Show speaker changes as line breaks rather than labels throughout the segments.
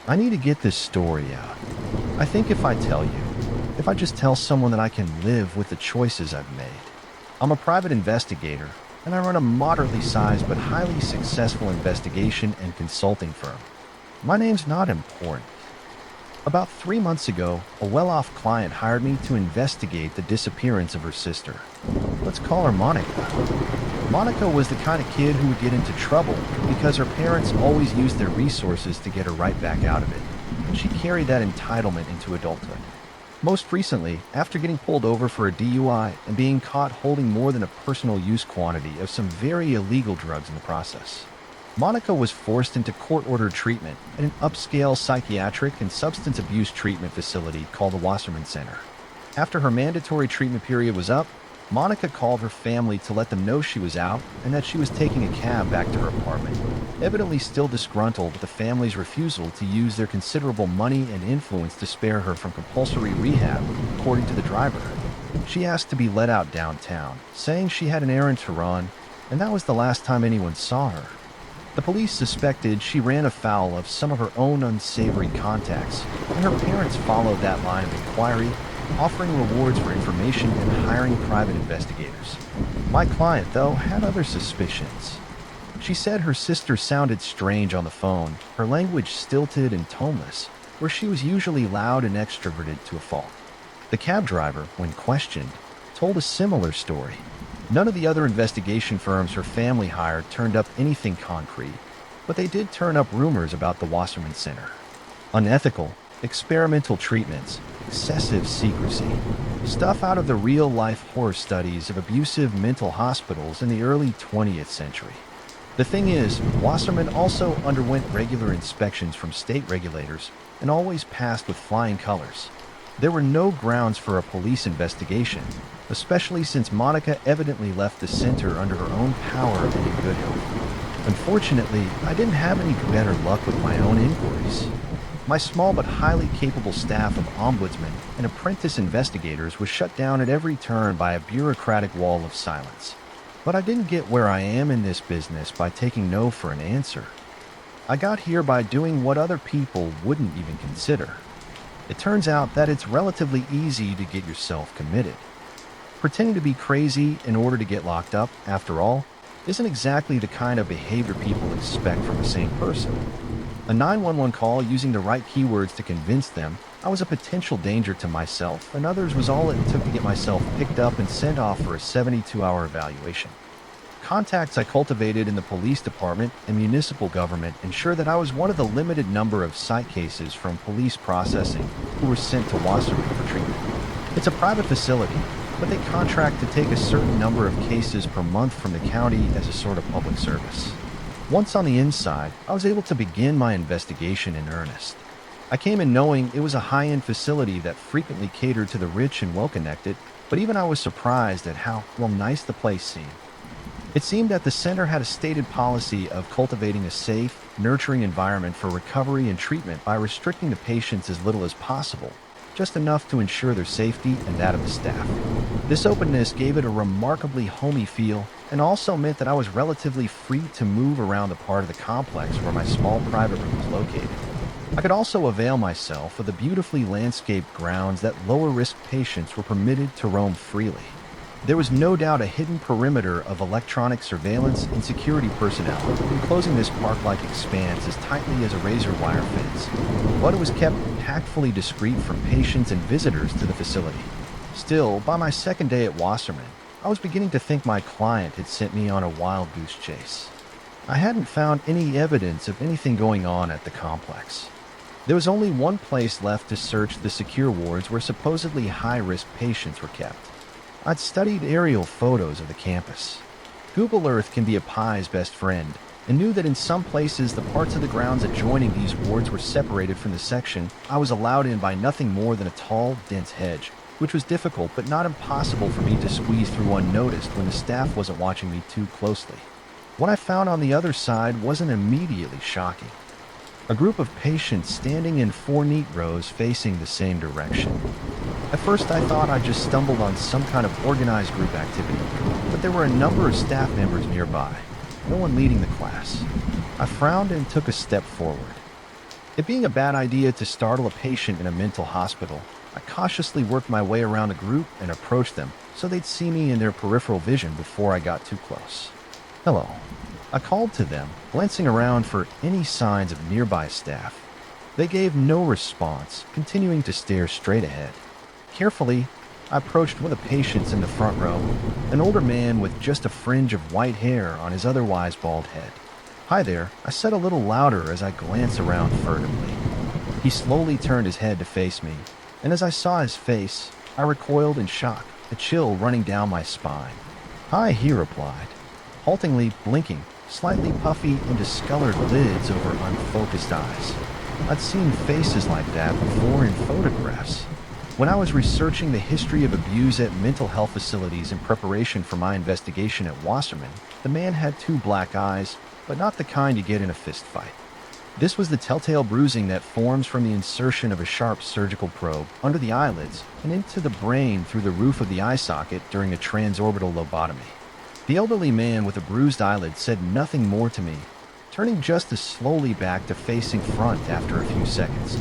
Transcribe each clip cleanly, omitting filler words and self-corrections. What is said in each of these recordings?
I need to get this story out. I think if I just tell someone that I can live with the choices I've made. I'm a private investigator, and I run a moderately sized but highly successful investigation and consulting firm. My name's not important. About 3 months ago, a well-off client hired me to investigate the disappearance of her sister. Let's call her Monica. Monica was the kind of kid who would get into trouble because her parents always used their resources to get her right back out of it, and she carried that entitlement into adulthood. Most recently, after getting pulled over for a DUI and being caught holding more than a personal use quantity of some very illegal drugs in the process. Monica was forced into court-ordered treatment at an upscale psychiatric and substance abuse treatment facility called the Wasserman Center. After her mandatory treatment period was up, Monica called her family to let them know she was out and that she was taking a cab back to her apartment, evidently still disgruntled with the family's refusal to use their considerable money and influence to spare her from compulsory rehab, according to the driver. She asked to be let out downtown, saying she had an errand to run, and that was the last time anyone saw her. The police suspected she ran afoul of some of her own unsavory contacts, and her parents followed that line of inquiry, offering rewards for information and hiring private investigators. My client, though, had other suspicions. She said her sister sounded strange on the phone, her language stilted and toneless, where she was usually loud and extroverted to a fault. The cab driver, when questioned, told a similar story. None of the other investigation firms her family hired turned up anything concrete, but they did turn up rumors about the Wasserman Center. Unethical, experimental treatments, excessive secrecy, stuff out of the real-life horror studies of abusive mental hospitals in the early 20th century. The thing is, Wasserman also underwent regular inspections from state regulators and always passed with flying colors. There were no grounds for a police investigation, especially since Monica evidently left the center under her own power and in good health. Unfortunately, I didn't have any better luck with my own inquiries. My small but highly capable staff of ombudsmen and apprentice investigators was shut down at every turn by a bureaucratic wall of silence. But I didn't get where I am in this business by taking no for an answer. I got here by doing what other people wouldn't even consider. It turns out that it's relatively easy to get yourself committed. Pretending to be crazy in order to get locked up, after all, isn't exactly the kind of behavior people expect from the same person. A 911 call using the right keywords to convince them I was a potential danger to myself and others was all it took to get myself picked up and sent off for a 72-hour evaluation. Contacts I cultivated in the police department and municipal government ensured that I was one of the limited number of site cases from police processing who were sent to Wasserman for treatment. It's a private facility, but they contract to take a certain number of cases per month from the county as a sort of public service. Once on the inside, I was able to begin my investigation in earnest. I came in knowing it was a high-end facility that frequently catered to the rich and well-connected, but even I was surprised at how, nice the place seemed. It seemed that the center had a stated policy of cultivating a safe, nurturing environment for recovery and treatment by restricting the patients as little as possible, just enough to ensure their safety and that of the staff. This openness gave it a remarkably homey feel and also meant that I was relatively free to move around the part of the complex where my small private room was located. I could also avail myself of the beautifully landscaped grounds that lower-risk patients were permitted to roam freely. There was no doubt a hidden perimeter of electronic surveillance and security personnel enclosing this park-like expanse as tightly as a razor wire fence, but it was kept tactfully discreet from patients and visitors to the facility. Still, by my second day at Wasserman, I was beginning to think my client had sent me on a wild goose chase. I hadn't found any evidence of anything going on at the complex. There was only one place left to search the secure wards where supposedly high-risk patients were kept. I'd studied aerial photos of the campus. Google Earth can be a pie's best friend, and knew that in some places the parts of the grounds adjoining these wards were separated from the section I was allowed in by nothing more than a tall, dense hedge, which was difficult but not impossible for me to squeeze through unnoticed when the staff wasn't watching me too closely. What I found on the other side wasn't immediately shocking. A group of patients standing in 4 neat rows facing the same direction. At first I thought I just stumbled on some kind of organized group activity, but there were a number of staff members nearby, no one leading the class. I frowned and took a step forward. It being a bad idea to startle a patient in a mental hospital, I cautiously worked my way around the group and approached them so they'd see me in their peripheral vision before I got too close. Hello. I called to them, glancing around for any signs of nearby staff. They gave no response, continuing to stare straight ahead. Carefully, I approached one of the patients in the front row, an older man with just a fringe of white hair on his otherwise bald head. "Hi there," I said a little louder as I glanced around furtively. He slowly turned his head to face me, and as I saw his face, I recoiled in shock, a chill running down my spine. "Hi," he replied, haltingly blinking, slightly puffy and discolored lids over unfocused eyes. I'd seen faces like that before in photographs. When I was researching the history of abuse at mental health facilities in preparation for my investigation at Wasserman, the man had two black eyes, but not the kind you get in a fist fight. This was the telltale bruising that forms from the insertion of a sharp surgical probe under the eyelids and into the brain through the roof of the eye socket during a transorbital lobotomy. The elderly man with a bruised eyelid said nothing more to me, turning just as slowly back to facing front after a few seconds.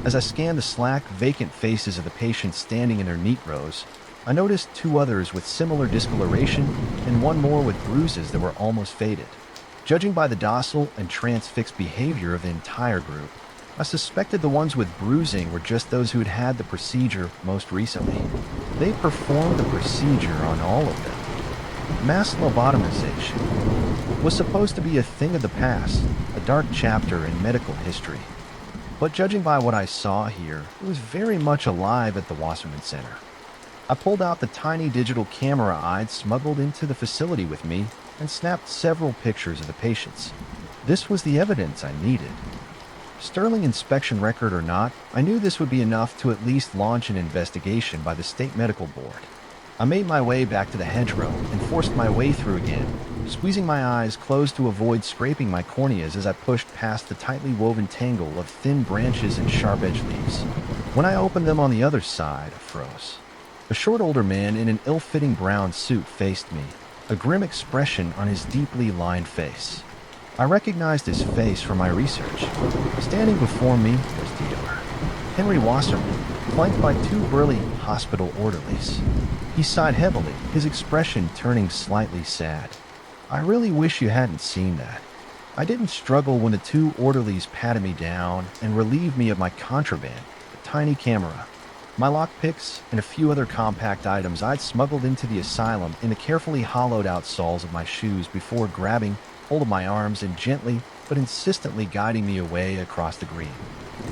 As I scanned the slack, vacant faces of the patients standing in their neat rows, I noticed two others with similar discoloration and one more with bruises that were almost faded. Judging by the docile and transfixed behavior of the entire group, I suspected the ones with bruising were just those who had had the procedure most recently. They performed the procedure on all of them. Mass lobotomization was supposed to be a thing of the past, a dark chapter in medical history. But judging by what I saw here, it was very much alive at the Wasserman Center. I pulled out the tiny digital camera I'd smuggled into the facility with me and snapped several pictures of the patients. This was the evidence I needed. Sterling inspection record or not, I knew this would be enough to at least launch an investigation by the State Medical Board. I made my way back to the hedgerow and forced my way through again, squeezing my eyes closed to avoid scraping my corneas as I pushed past the tightly woven tangle of thin branches and sharp-edged leaves. When I opened them on the other side, I froze. A short older man in an ill-fitting brown suit faced me, a grim expression on his deeply lined face. I recognized his face from my research. Standing before me was Dr. Henry Wasserman, flanked by two burly hospital orderlies. He sighed heavily, his expression turning slightly sad. "I really wish you hadn't seen that. I didn't struggle when the two orderlies patted me down and relieved me of my contraband, a tiny camera, my lockpicks, and a few other compact items I'd smuggled into the asylum in the carefully hollowed-out soles of my shoes before grabbing hold of my arms and gently but insistently guiding me away across the green.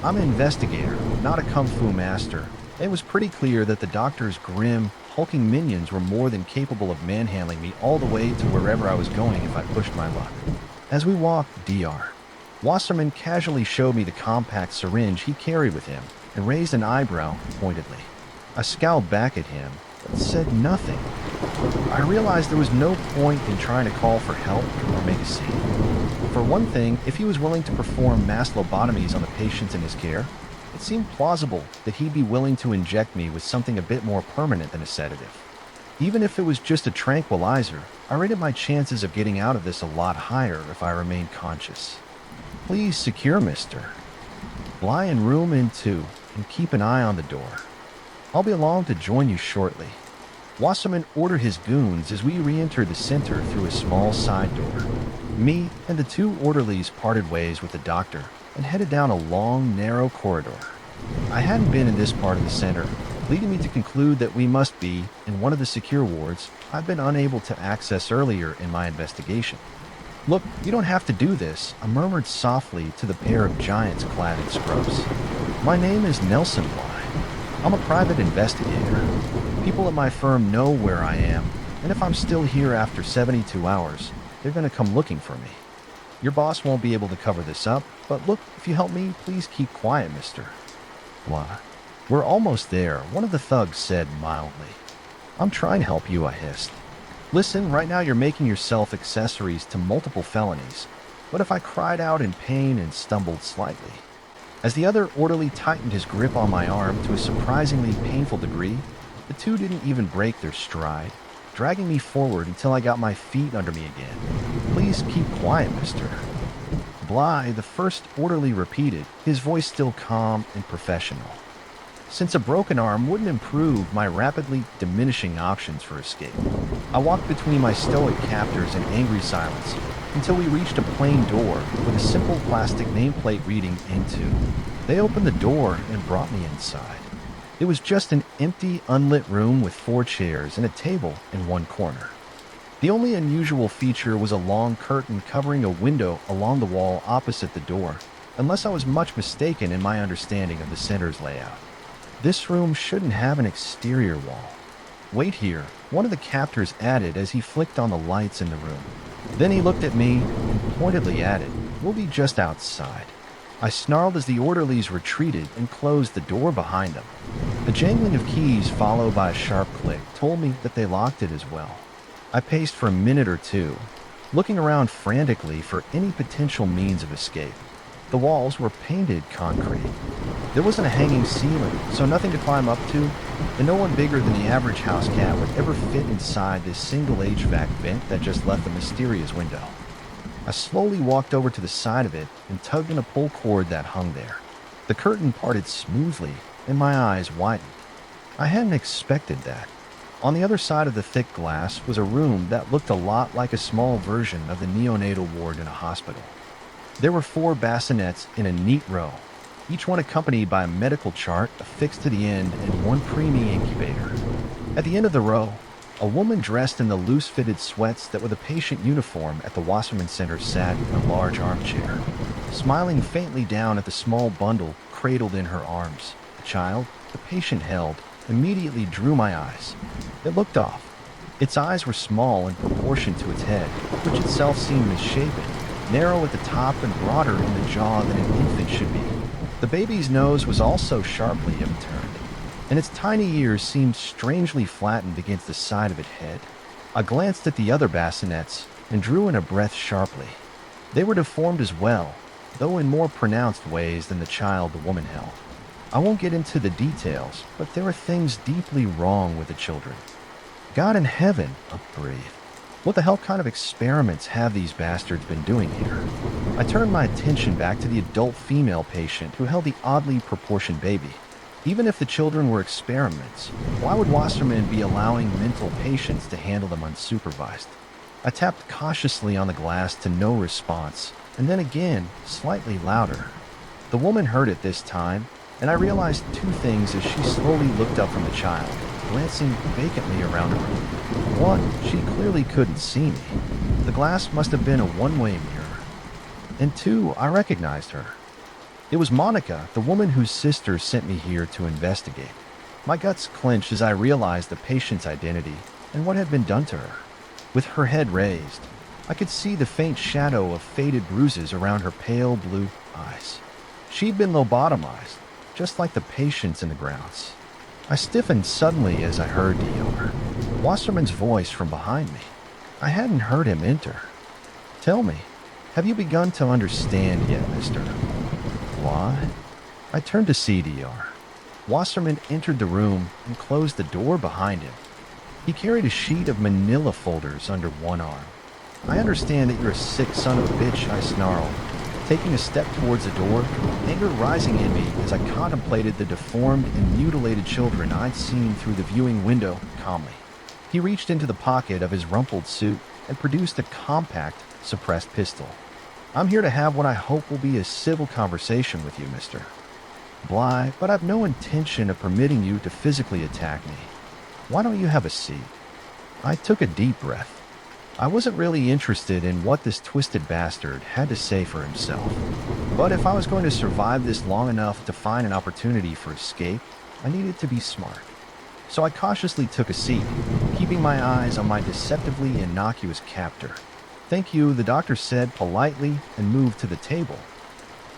I'm an investigator, not a kung fu master. It was pretty clear that the doctor's grim, hulking minions were more than capable of manhandling me all the way to wherever I was going if I pushed my luck. As we walked, Dr. Wasserman casually showed me the compact syringe he carried with him and raised an eyebrow pointedly. I scowled back at him, but said nothing. I realized there was no point in trying to call for help or make a scene. For one thing, if he was willing to perform mass lobotomies on the patients in his care, it seemed plausible that he'd be willing to inject me with something a bit more permanent than a sedative. Even if it was just a tranquilizer, I rated my chances of getting out of this a lot higher if I remained conscious. "Please secure, mister. Lie in room N2 and keep an eye on the door. I'll be along to join you shortly." Wasserman ordered his goons as we re-entered the center through a small side door. Me and the two orderlies parted ways with the doctor and headed down a long, narrow corridor. I hadn't been in this part of the center, leading me to conclude that we must be in one of the secure wards I've been unable to access earlier in my investigation. "Look, you don't have to do this," I murmured softly to the pair of giants clad in scrubs. "My name is Nelson Bly. I'm a private investigator. People at my firm know where I am, and if I'm still here after 72 hours, they're going to come looking for me. Your boss won't be able to cover this up, but look, if you help me, please keep quiet, mister." "Blah. We're almost there," one of the thugs said mildly. "I'm trying to help you," I hissed. "Listen, right now you're making yourself accessories to multiple felonies. What if I cried out in pain and stumbled slightly?" As the other orderly tightened his grip on my arm to a surprisingly painful degree, the two didn't even break their stride, dragging me forward until I got my feet under me again. "Please keep quiet, mister." Bly, the first orderly repeated, his voice still calm and professional. Since a broken arm wouldn't improve my rapidly diminishing options for escape, I walked between my stoic captors in angry silence until we reached a plain door with a simple plastic nameplate reading "Into." They opened the door and brought me inside. It was just an empty, unlit room with 4 chairs and a table in one corner. The only unusual feature was a long curtain covering a window along the wall opposite the door, unless I was much mistaken in my understanding of the center's layout. This room shouldn't have an exterior wall. "Wait here," one of the captors added as he flicked on the lights in the room. Then he looked at me and pointedly added, "We'll be just outside." I snarled as the orderlies retreated and closed the door behind them. The jangling of keys followed by a sharp click told me that they locked it as well. I paced for a minute or two, looking around frantically for any potential means of escape. The walls were painted concrete. There wasn't a hanging ceiling, so nothing to climb up to, and no one bigger than the average house cat would ever fit inside this single HVAC vent that just left a mysterious window. I slowly walked over to the side of it and tugged on a pull cord that hung there. The curtain parted smoothly, and my eyes widened. I hadn't expected that. On the other side of the thick glass was a room that looked a lot like a small version of the neonatal ward in a hospital. There were 4 bassinets in a neat row, each one accompanied by a medical chart affixed to the end and 1 preemie incubator. At the end of the row, a woman dressed in the loose-fitted sweats that were the patient uniform at the Wasserman Center sat in a large armchair, smiling faintly down at the small bundle cradled in her arms. The child the patient held immediately drew my eyes. It looked off. Its eyes were small in proportion to its head, which itself seemed misshapen, narrow at the top and broader in the jaw than an infant should be. The baby's nose was also sharply upturned, and its tiny ears seemed strangely flattened against the side of its head. I glanced at the other bassinets and drew in a breath sharply. They were deformed as well, though in more pronounced ways than the child the woman held. I won't get into the details, but there are things deeply wrong with the children. God in heaven, I breathed. What the hell kind of experiments have these bastards been doing here? I turned my attention back to the adult female patient who held the oddly proportioned baby. Even if the children were experiments, why would Wasserman be allowing mental patients to handle them unsupervised? I tapped cautiously on the glass to no response, and then again, slightly louder. The woman heard it this time, and I realized 2 things as she slowly looked up from the child, glancing vacantly around the room. 1, she clearly couldn't see me. The glass must have been a one-way mirror. And 2, I recognized her. It was Monica, the woman whose sister sent me here to investigate. My guts clenched as I realized the patient's identity and what had been done to her. With her head raised, I could see the faint shadow of faded bruises around her pale blue eyes. She'd been lobotomized, just like the patients in the grounds. I stiffened suddenly as I heard DR. Wasserman's voice from behind me. I hadn't heard him enter. "Tell me, have you begun to understand yet, mister?" "Why?" I turned to see DR. Wasserman entered the room and closed the door behind him. He carried a sheet of manila folders under one arm. "I understand that you're a sick son of a bitch," I snarled, taking a step towards the door, anger rising in me as I contemplated the deformed and mutilated children I'd seen through the viewing window calmly. He reached into the pocket of his rumpled suit and produced a compact, suppressed pistol. "I'm here to have what I hope will be a civil conversation with you, Mr. Bly, but I've no intention of permitting you to physically attack me. Why don't you have a seat?" I took a deep breath. I wasn't really interested in what this twisted bastard had to say for himself. But if I was going to survive this long enough to find an opportunity for escape, I needed to be smart. So I cautiously took a seat, keeping my eyes on my deceptively innocuous captor. "Thank you," the doctor said politely and moved to the table.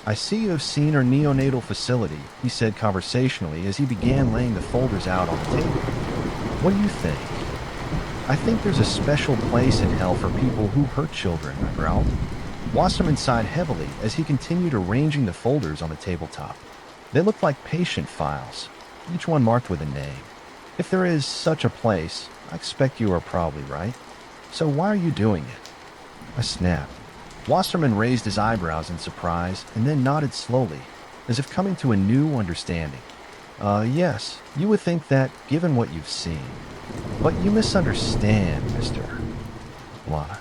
"I see you have seen our neonatal facility," he said conversationally as he began laying the folders out on the table. "What do you think?" "I think there's a special place in hell for people who hurt children," I growled. Wasserman sighed heavily as he continued arranging the folders on the tabletop. They looked like patient files, each one marked with a name. "If there is such a place, I expect you are probably right. So why are you doing it?" I snapped. Wasserman raised his eyebrows in surprise and then nodded slowly, as if coming to a new understanding. Yes, you would think that given what you've seen. But you misunderstand, Mr. Blah.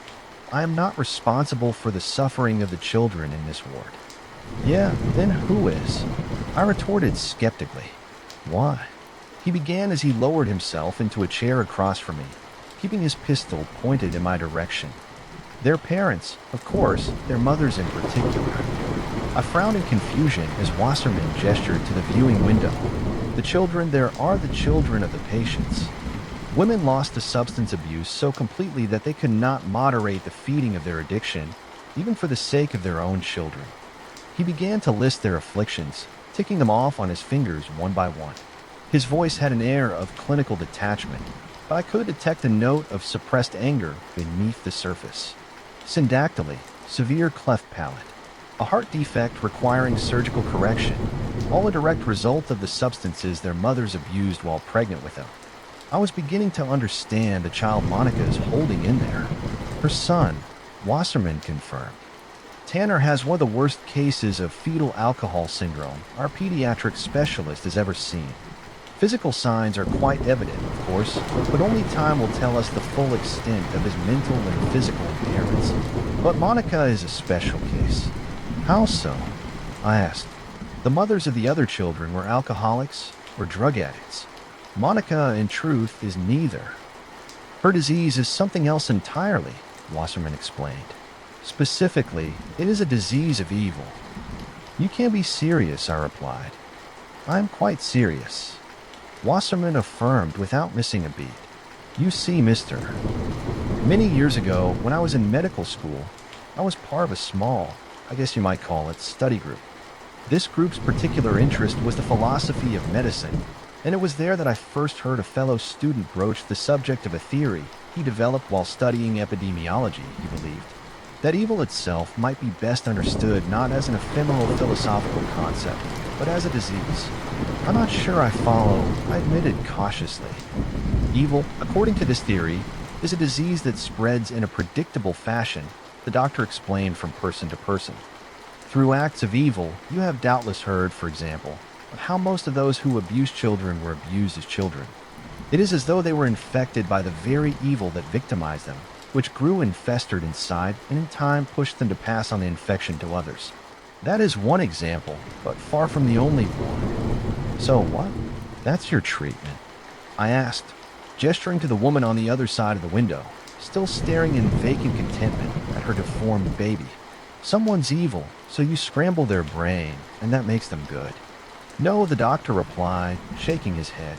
I am not responsible for the suffering of the children in this ward. Yeah, then who is? I retorted skeptically. Why? He began as he lowered himself into a chair across from me, keeping his pistol pointed in my direction. Their parents, of course, their mothers in particular. I frowned in confusion as Wasserman gestured to the viewing window. The children there are the children of the patients. Women lost to substance abuse so completely that they could not moderate the feeding of their addiction, even for the sake of their own children. He began to list their afflictions, ticking them off on his fingers one by one. His voice had an air of clinical detachment, but I could detect a note of suppressed anger beneath the surface. Syndactyly, severe cleft palate, a heart defect requiring surgical correction, all a direct result of the substances their mothers abused while pregnant with them. I was beginning to understand the child Monica is holding in there. Her son, Wasserman confirmed. Tanner has one of the worst cases of fetal alcohol syndrome our pediatric specialist has ever seen. Physical signs are quite evident, of course, but only time will tell us the full extent of his mental and physical impairments. But Monica is a special case. How so? I asked. The mothers of the other children were alcoholics or drug addicts. Monica, in truth, is neither. Her disease is something else entirely, Wasserman explained. Specifically, it is a disease of evil. You can't be serious, I replied. I'm quite serious. Wasserman affirmed without missing a beat. You see, mister, many years ago, when I was in medical school, I was part of a small, I guess you might call it, study group. This group's particular interest was the philosophy of medicine, and it was there that I first heard a fellow student broach the subject of a theory he developed while studying epidemiology. He believed that evil itself might be best understood not as an ephemeral philosophical concept, but as a disease. I'm not sure I follow, I admitted cautiously. Evil, according to this theory, is a disease that spreads in a predictable fashion, the doctor explained from person to person. Through acts of evil, you have doubtless heard, for example, of how most of those who abuse children were abused as children. It is as though they were infected by the very evil that victimized them, which grew and festered inside and in time pushed them to pass on the infection to others. That is one example, but far from the only one. So what? That's your treatment? I asked, gesturing to the woman on the other side of the window, still staring in vacant contentment at her deformed baby. Someone's evil, so you scramble their brain, and that makes them good. No, the doctor replied, shaking his head.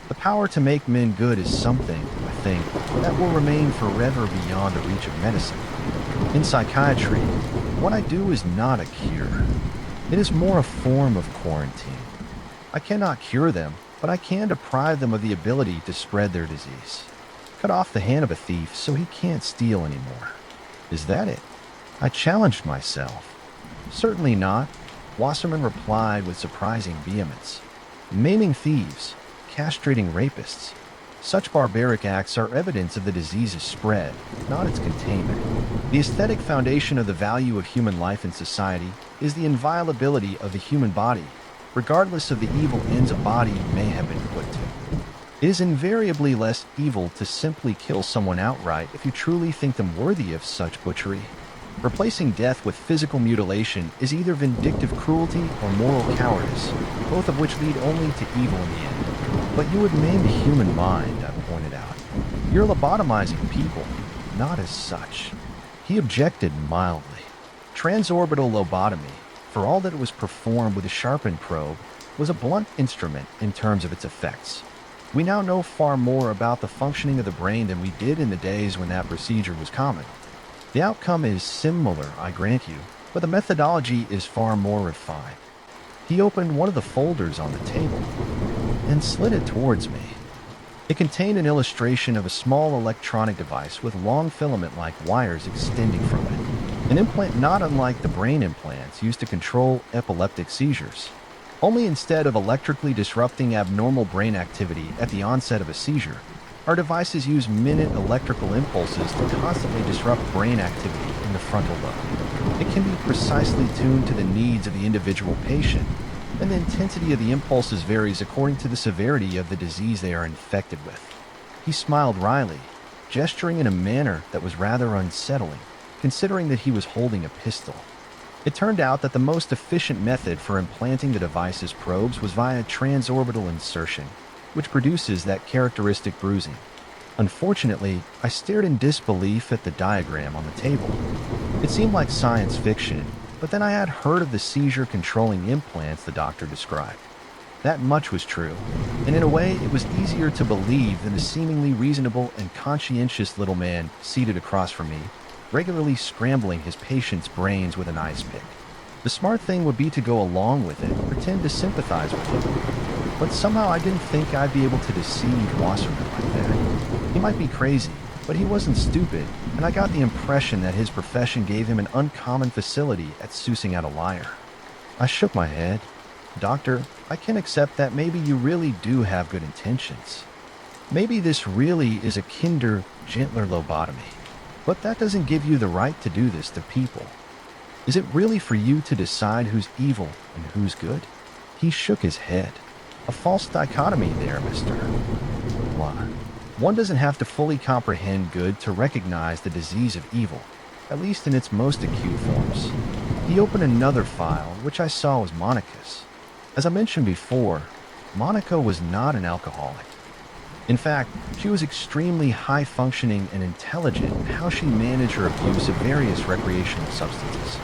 The power to make men good is something, I think, that will remain forever beyond the reach of medicine. In psychiatry, what I do is not a cure. It is more a form of quarantine. I cannot cure them, but I can deprive them of the ability to spread their disease. Cut off the hand of a thief so he can't steal anymore. Is that it? I challenged myself. Certainly not, Wasserman replied with surprising vehemence. Maiming thieves, castrating rapists. Such barbaric acts are evidence of the disease's spread, not its containment. The aesthetic foundation of the value of human life in society is the inviolability of the human body, regardless of the evil ends a body may have been put to. It is invariably less evil to simply kill someone outright if you truly think them worthy of such butchery. Replacing death with physical mutilation is either vindictive cruelty or moral cowardice, both of which lead only to evil in the end. But you would maim the human mind, I pointed out. You're lobotomizing people, not as such. He objected mildly. Transorbital lobotomy, for all that it was performed with a sharpened probe, was a blunt instrument in terms of its effects. We now know far more about the functioning of the brain than we did in the days when that procedure was common. The outcome is similar, I grant you, but the methodology is far more refined. He opened one of the folders on the table and slid it towards me. It contained an illustration of a small electronic device with long filament-like wires extending from it. An implant not unlike the brain implants used to control epileptic seizures. Only instead of electrically disrupting abnormal brain activity at the onset of a seizure, Our devices use minute electrical impulses to constantly disrupt brain activity in the frontal lobe. It can be precisely tuned to the needs of the individual patient, and the intensity of the impulses varies according to the severity of the disease they are infected with. He smiled wryly, gesturing in a manner that was rather unsettling, considering that he was holding a pistol. It turned out that the most efficient method for implanting the device's probes was via transorbital insertion, which produces that characteristic bruising. Unfortunately, I stared in disbelief at the diagram on the table. It seemed like science fiction, but then I had heard of the seizure-controlling implants the doctor described. That much was true, and in a way it was easier to believe than a seemingly reasonable and conscientious little man seated across from me, regularly scrambling his patient's brains with an ice pick. The smart thing would be to go along with it, pretend to sympathize with him. But somehow I didn't think I'd be able to deceive Wasserman like that. He might be crazy, but he wasn't stupid, and I got the impression that his profession gave him an uncommon facility at sussing out a liar. I shook my head. Doctor, I can accept that maybe you really do have good intentions. Maybe this really is a kinder, gentler lobotomy. But that doesn't give you the right to do this to people. Is it really for you to decide who's evil and who's good? He shook his head. A false dichotomy there, mister. Why? One doesn't have to fully comprehend good to recognize the disease of evil, at least in its most acute forms. He opened another file, which I saw was Monica's. As I mentioned before, Monica was not an alcoholic. In fact, she was extremely high-functioning and intelligent in how she managed her abuse of various recreational substances.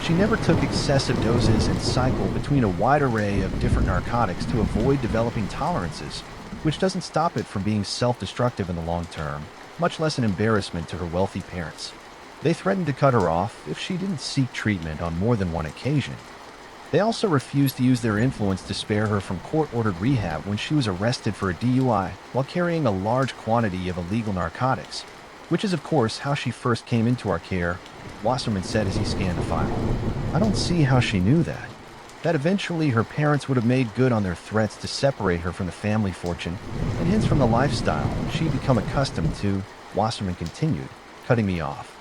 She never took excessive doses and cycled between a wide array of different narcotics to avoid developing tolerances, which doesn't stop it from being self-destructive in the long term, much less an embarrassment to her wealthy parents. They threatened to cut her off if she didn't seek treatment on more than one occasion. They also refused to use their influence to spare her from court-ordered rehab when she was arrested for a DUI while carrying a large quantity of illegal narcotics, which is of course how she first came into our care, Wasserman said as he scanned the file. I don't see how she knew that. That eventually her parents would have made good on their threats to separate her from the family fortune, and hence from the lifestyle she'd become accustomed to, Wasserman continued, cutting me off.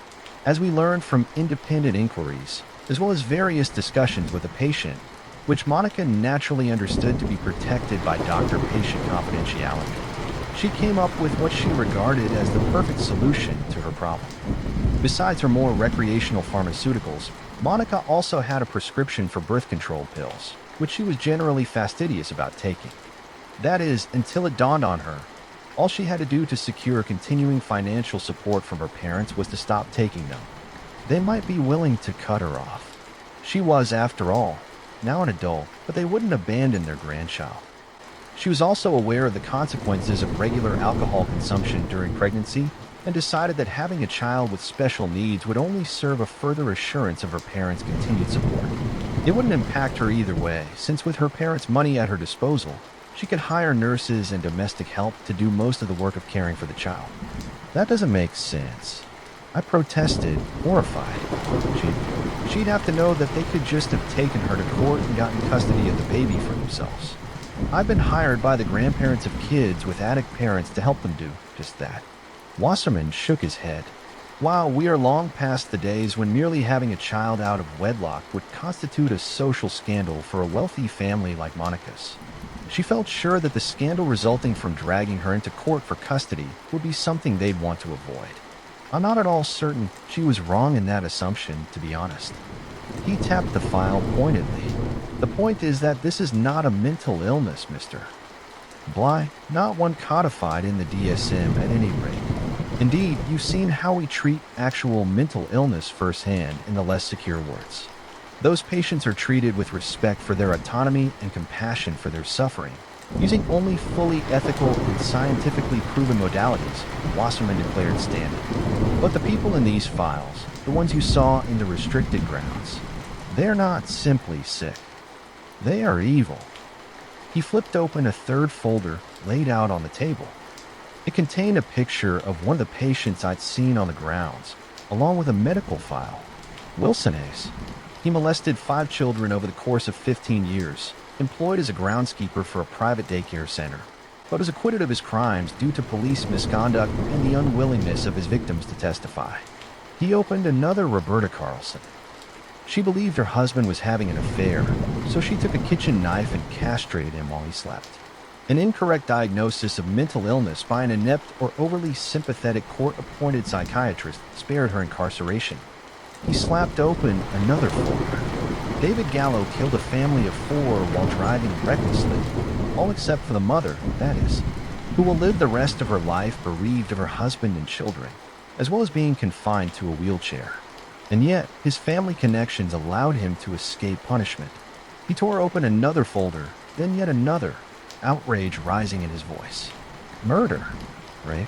As we learned from independent inquiries, as well as various discussions with the patient, which Monica naturally understood to be protected by doctor-patient confidentiality, she came up with what she regarded as the perfect solution to her problem. Besides her more recreational pharmaceuticals, Monica also had a prescription for birth control pills, which she was generally fastidious about taking. That is, until it dawned on her, all she had to do to secure continuing financial support from her parents was to stop taking them. They might be willing to cut her off. She was, after all, now an adult, but they wouldn't abandon their grandchild. She was also aware of the consequences of regular alcohol consumption during pregnancy and decided that having a child with special needs would only serve a further assurance of her parents' continued support. It wouldn't impact her either way, since with her parents' money at her disposal, she could hire nurses and domestic help to do most of the work of caring for the child. That doesn't make sense. I protested, horrified. She'd have to know that they could just have taken her to court and gotten custody of the baby for themselves. I've been hired by the grandparents of kids with addict parents to help them do just that. Wasserman shook his head. While we are long past the days when merely having a child out of wedlock would constitute a social scandal for a wealthy family like Monica's, she felt sure that the scandal resulting from dragging her into court for custody would be something they'd want to avoid. I'm not at all certain she was wrong in that assumption, to be honest. He tapped the file pointedly. The point is that this is not a mental illness, Mr. Bly, not one codified in the DSM at any rate. Indeed, you've seen how we treat actual mental illness firsthand in the less secure wards. Those patients are treated with respect for their autonomy and compassion for their suffering, using only fully ethical and scientifically proven modalities, Wasserman declared standing. But the people in these files, the ones you saw in the restricted grounds, they're not simply sick. They are evil. He flipped open a third folder laid out on the table. It contained a picture of one of the patients I'd seen on the grounds, along with a medical file. Wilson Hayes. He molested 5 children over the course of 15 years, employed as a groundskeeper for a private daycare center. but was acquitted of his crimes due to police misconduct and the unwillingness of his victims to testify. He opened another Roberta Carlson. She believed her husband was having an affair, so she took a kitchen knife and castrated him while he slept. An incorrect diagnosis of mental illness by an inept or overly sympathetic court-appointed psychiatrist spared her incarceration. He slapped open another folder. David Gallo killed a family of 4 while driving recklessly, all except for the mother, that is, who will live the rest of her life bereaved of her husband and children, as well as being confined to a wheelchair. And yet, his family connections allowed him to escape punishment. He tore open another folder, then yet another, outrage rising in his voice. Murder, rape,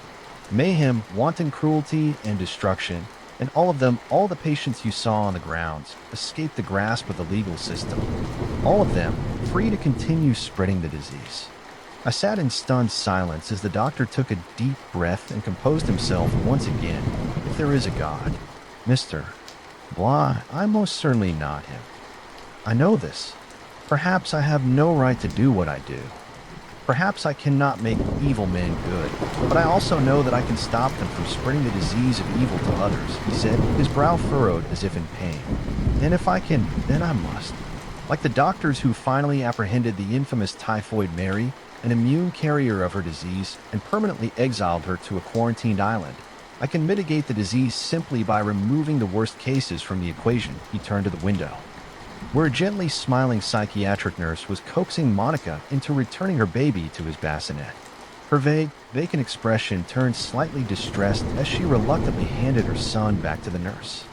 mayhem, wanton cruelty, and destruction, and all of them, all the patients you saw on the grounds, escaped the grasp of the legal system. All of them, free to continue spreading the disease. I sat in stunned silence as the doctor took a deep breath and composed himself once again. If there is a God, Mr. Blah, I'm most certainly not him. I know this. Perhaps I have no right to do what I do. Perhaps I cannot make evil men good, but I also know that I can stop them from spreading the disease of evil to others, he said, his brow furrowed as if in pain. And if I can, then I must. Like the doctors who finally apprehended the infamous Typhoid Mary, an immune carrier of her disease, and permanently exiled her to a quarantined island, I can mitigate the disease simply by removing the worst cases from the equation. He turned to the window, where a gently smiling psychiatric nurse was coaxing Monica into returning her baby to his bassinet. Her vague, vacant expression turned slightly distressed as she reluctantly handed her son back to the nurse.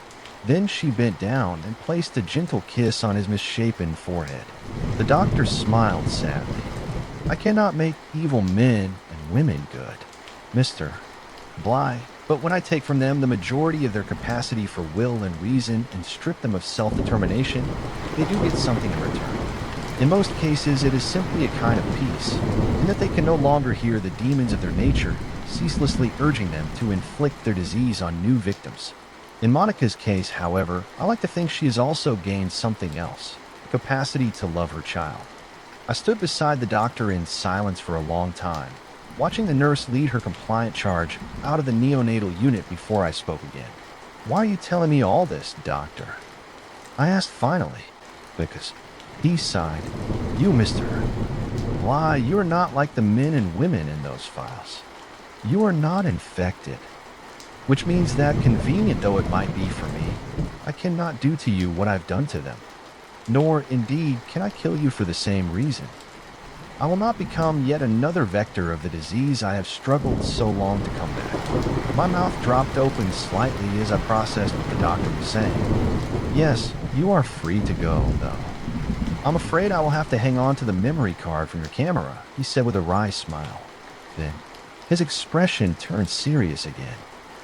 Then she bent down and placed a gentle kiss on his misshapen forehead. The doctor smiled sadly. I cannot make evil men and women good, Mr. Bly, but when I take from them the majority of their capacity for will and reason and strip them of self-determination, they do get something in return. In most cases, it is simply a kind of peace, in that they can no longer hear the demons of their nature ceaselessly urging them to inflict their disease on new victims. In Monica's case, however, I like to think she has also gained something else, the capacity to love her child. I stood beside the doctor in silence for a long time, watching the nurse lead her compliant charge out of the neonatal unit before I spoke again. Why are you telling me all this, doctor? I asked finally, because he sighed. You, Mr. Why, you are not like the men and women in those files. You are not infected. Which means that, convenient though it might be for me, I cannot do to you what I've done to them. Nor, indeed, can I kill you for the same reason. I will not become yet another vector of the disease I have struggled so long to combat. My mouth dropped open slightly as I processed what the doctor was saying. Yes, you are free to go, though. I'm afraid I will have to hang on to the memory card from your camera, he said with a wry smile. Then, his expression turned serious again.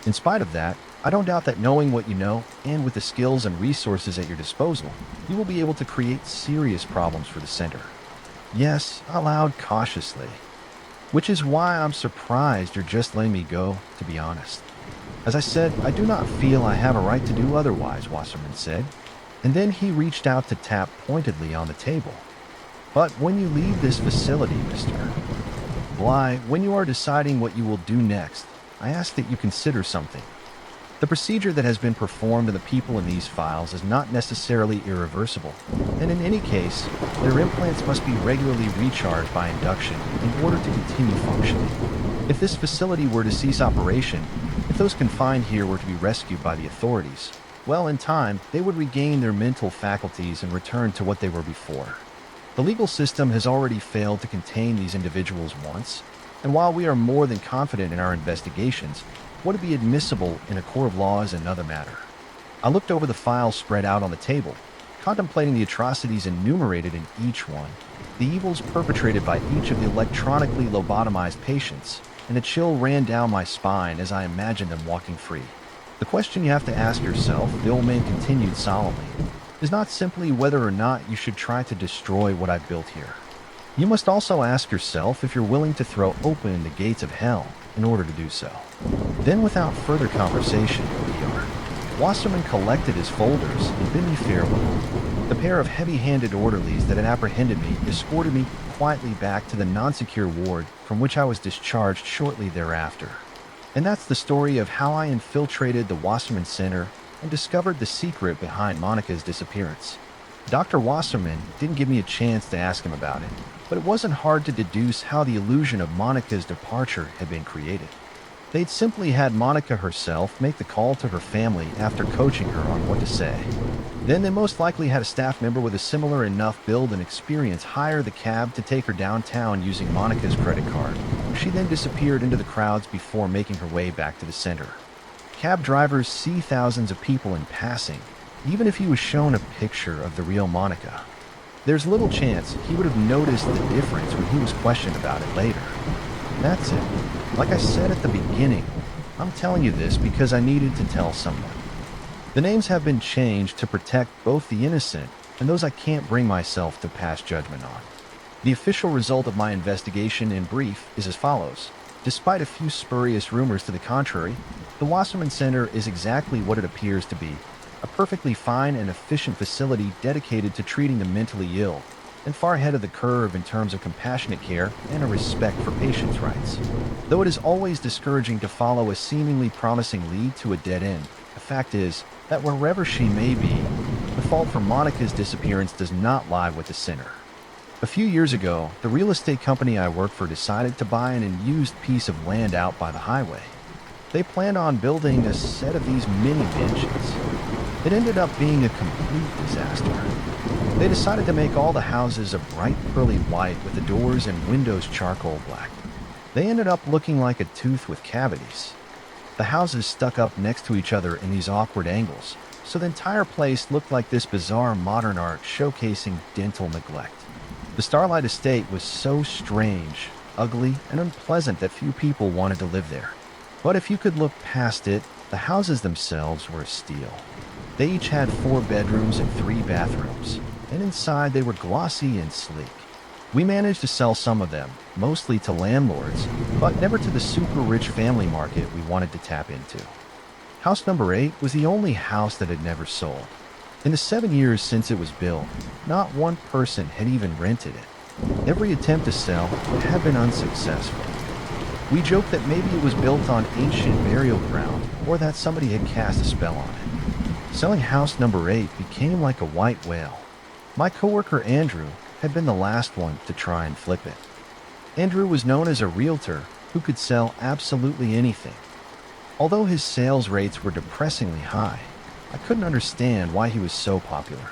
In spite of that, I don't doubt that knowing what you know, and with the skills and resources at your disposal, you will be able to create serious problems for the center. Yes, I allowed cautiously. Which is why I'm surprised you're just letting me go, to be honest. As I said, I do not feel I have a right to do otherwise, Wasserman said. And then he reached out to tap pointedly on the table. But when you leave this facility, Mr. Bly, when you are deciding what you will do next, I ask that you consider something. The procedure that has been performed to the people in these files is not necessarily irreversible, and in any case, their implants must be regularly recharged by induction in order to continue functioning. If this facility were to cease operation, if those confined here were to be rescued by the authorities, well, in time, they would regain their mental faculties and return to what they were before. The legal system has already failed to contain these individuals once, and while we are more than confident in our investigations, what would be admissible in a court of law is another matter. I looked over the files spread out on the table, contemplating the atrocities enumerated in each one, the evils perpetrated by each of the electronically lobotomized patients, and a chill ran down my spine as I imagined them walking free. The question you have to ask yourself, the old man continued solemnly, is not simply whether or not you should try to destroy what I've built here. You must also ask yourself if you're willing to throw open the gates of hell in order to do so. Then, without further conversation, P.R., Wasserman collected his folders and bid me farewell. The pair of heavy-handed orderlies that had apprehended me escorted me quietly back to the non-secure ward from which I was discharged shortly thereafter. And that's the story of how I infiltrated the Wasserman Center and discovered the secret behind Monica's disappearance. Dr. Wasserman didn't give me a chance to ask him about it, but it wasn't hard to deduce how the illusion of Monica's departure had been created. They'd simply had Monica herself make the call to her family after coaching her on what to say. Then they most likely had a staff member with a similar enough build and experience hire the cab to take her downtown using Monica's credit card. She then disappeared into the crowds before making her way back to the center. Cab drivers see thousands of people in passing, even if he was shown a picture of the real Monica. There's little chance he would have noticed the difference when he was questioned about it later. That's it. Like I said at the beginning, I'm telling you this because I needed to tell someone. The names have been changed to protect both the innocent and those I can't bring myself to pass judgment on. The official result of my investigation in brief is as follows. Despite a few spurious rumors to the contrary, the Wasserman Center is exactly what it appears to be, a perfectly fine and efficient facility dedicated to treating the mentally ill, and far ahead of the curve in terms of compassionate care and a respect for patients' rights. Though it is always discouraging to follow a seemingly promising lead to a dead end, the fact is that wherever she may be, the fault for Monica's disappearance does not lie with the center. A few years ago, the real estate company I work for decided to buy an unused piece of land out by the highway. They planned on building a set of these mini mansions. It ended up being a complete disaster. They decided to make all the houses a bright pearly white with the doors and windows charcoal black. They ended up looking like a tooth with cavities. The houses stuck up next to each other in these awkward angles, so the entire place looked like this bizarre modern art showcasing dental neglect. The Starlight Estate was so strange, ugly, and unpleasant that few people wanted to live there. But if you could look past it, the houses themselves were a steal. They each had 4 bedrooms and 3 bathrooms, and inside they were glossy and sleek. We managed to sell some of them, mostly to landlords, but never to the super rich family market we wanted to tap into. House number 8 was the only house that had never sold. In the 7 years since it was built, not one person had even rented it. Every attempt to sell had been unsuccessful. We joked that maybe it was built on ancient burial ground or that somebody had cast a spell on it. Selling house number 8 became like a white whale. My coworker Andrew had been the last one to try and flip it. Andrew was known as a realtor who could sell absolutely anything. Although his sales rates were depressingly high, I couldn't understand why he was so popular.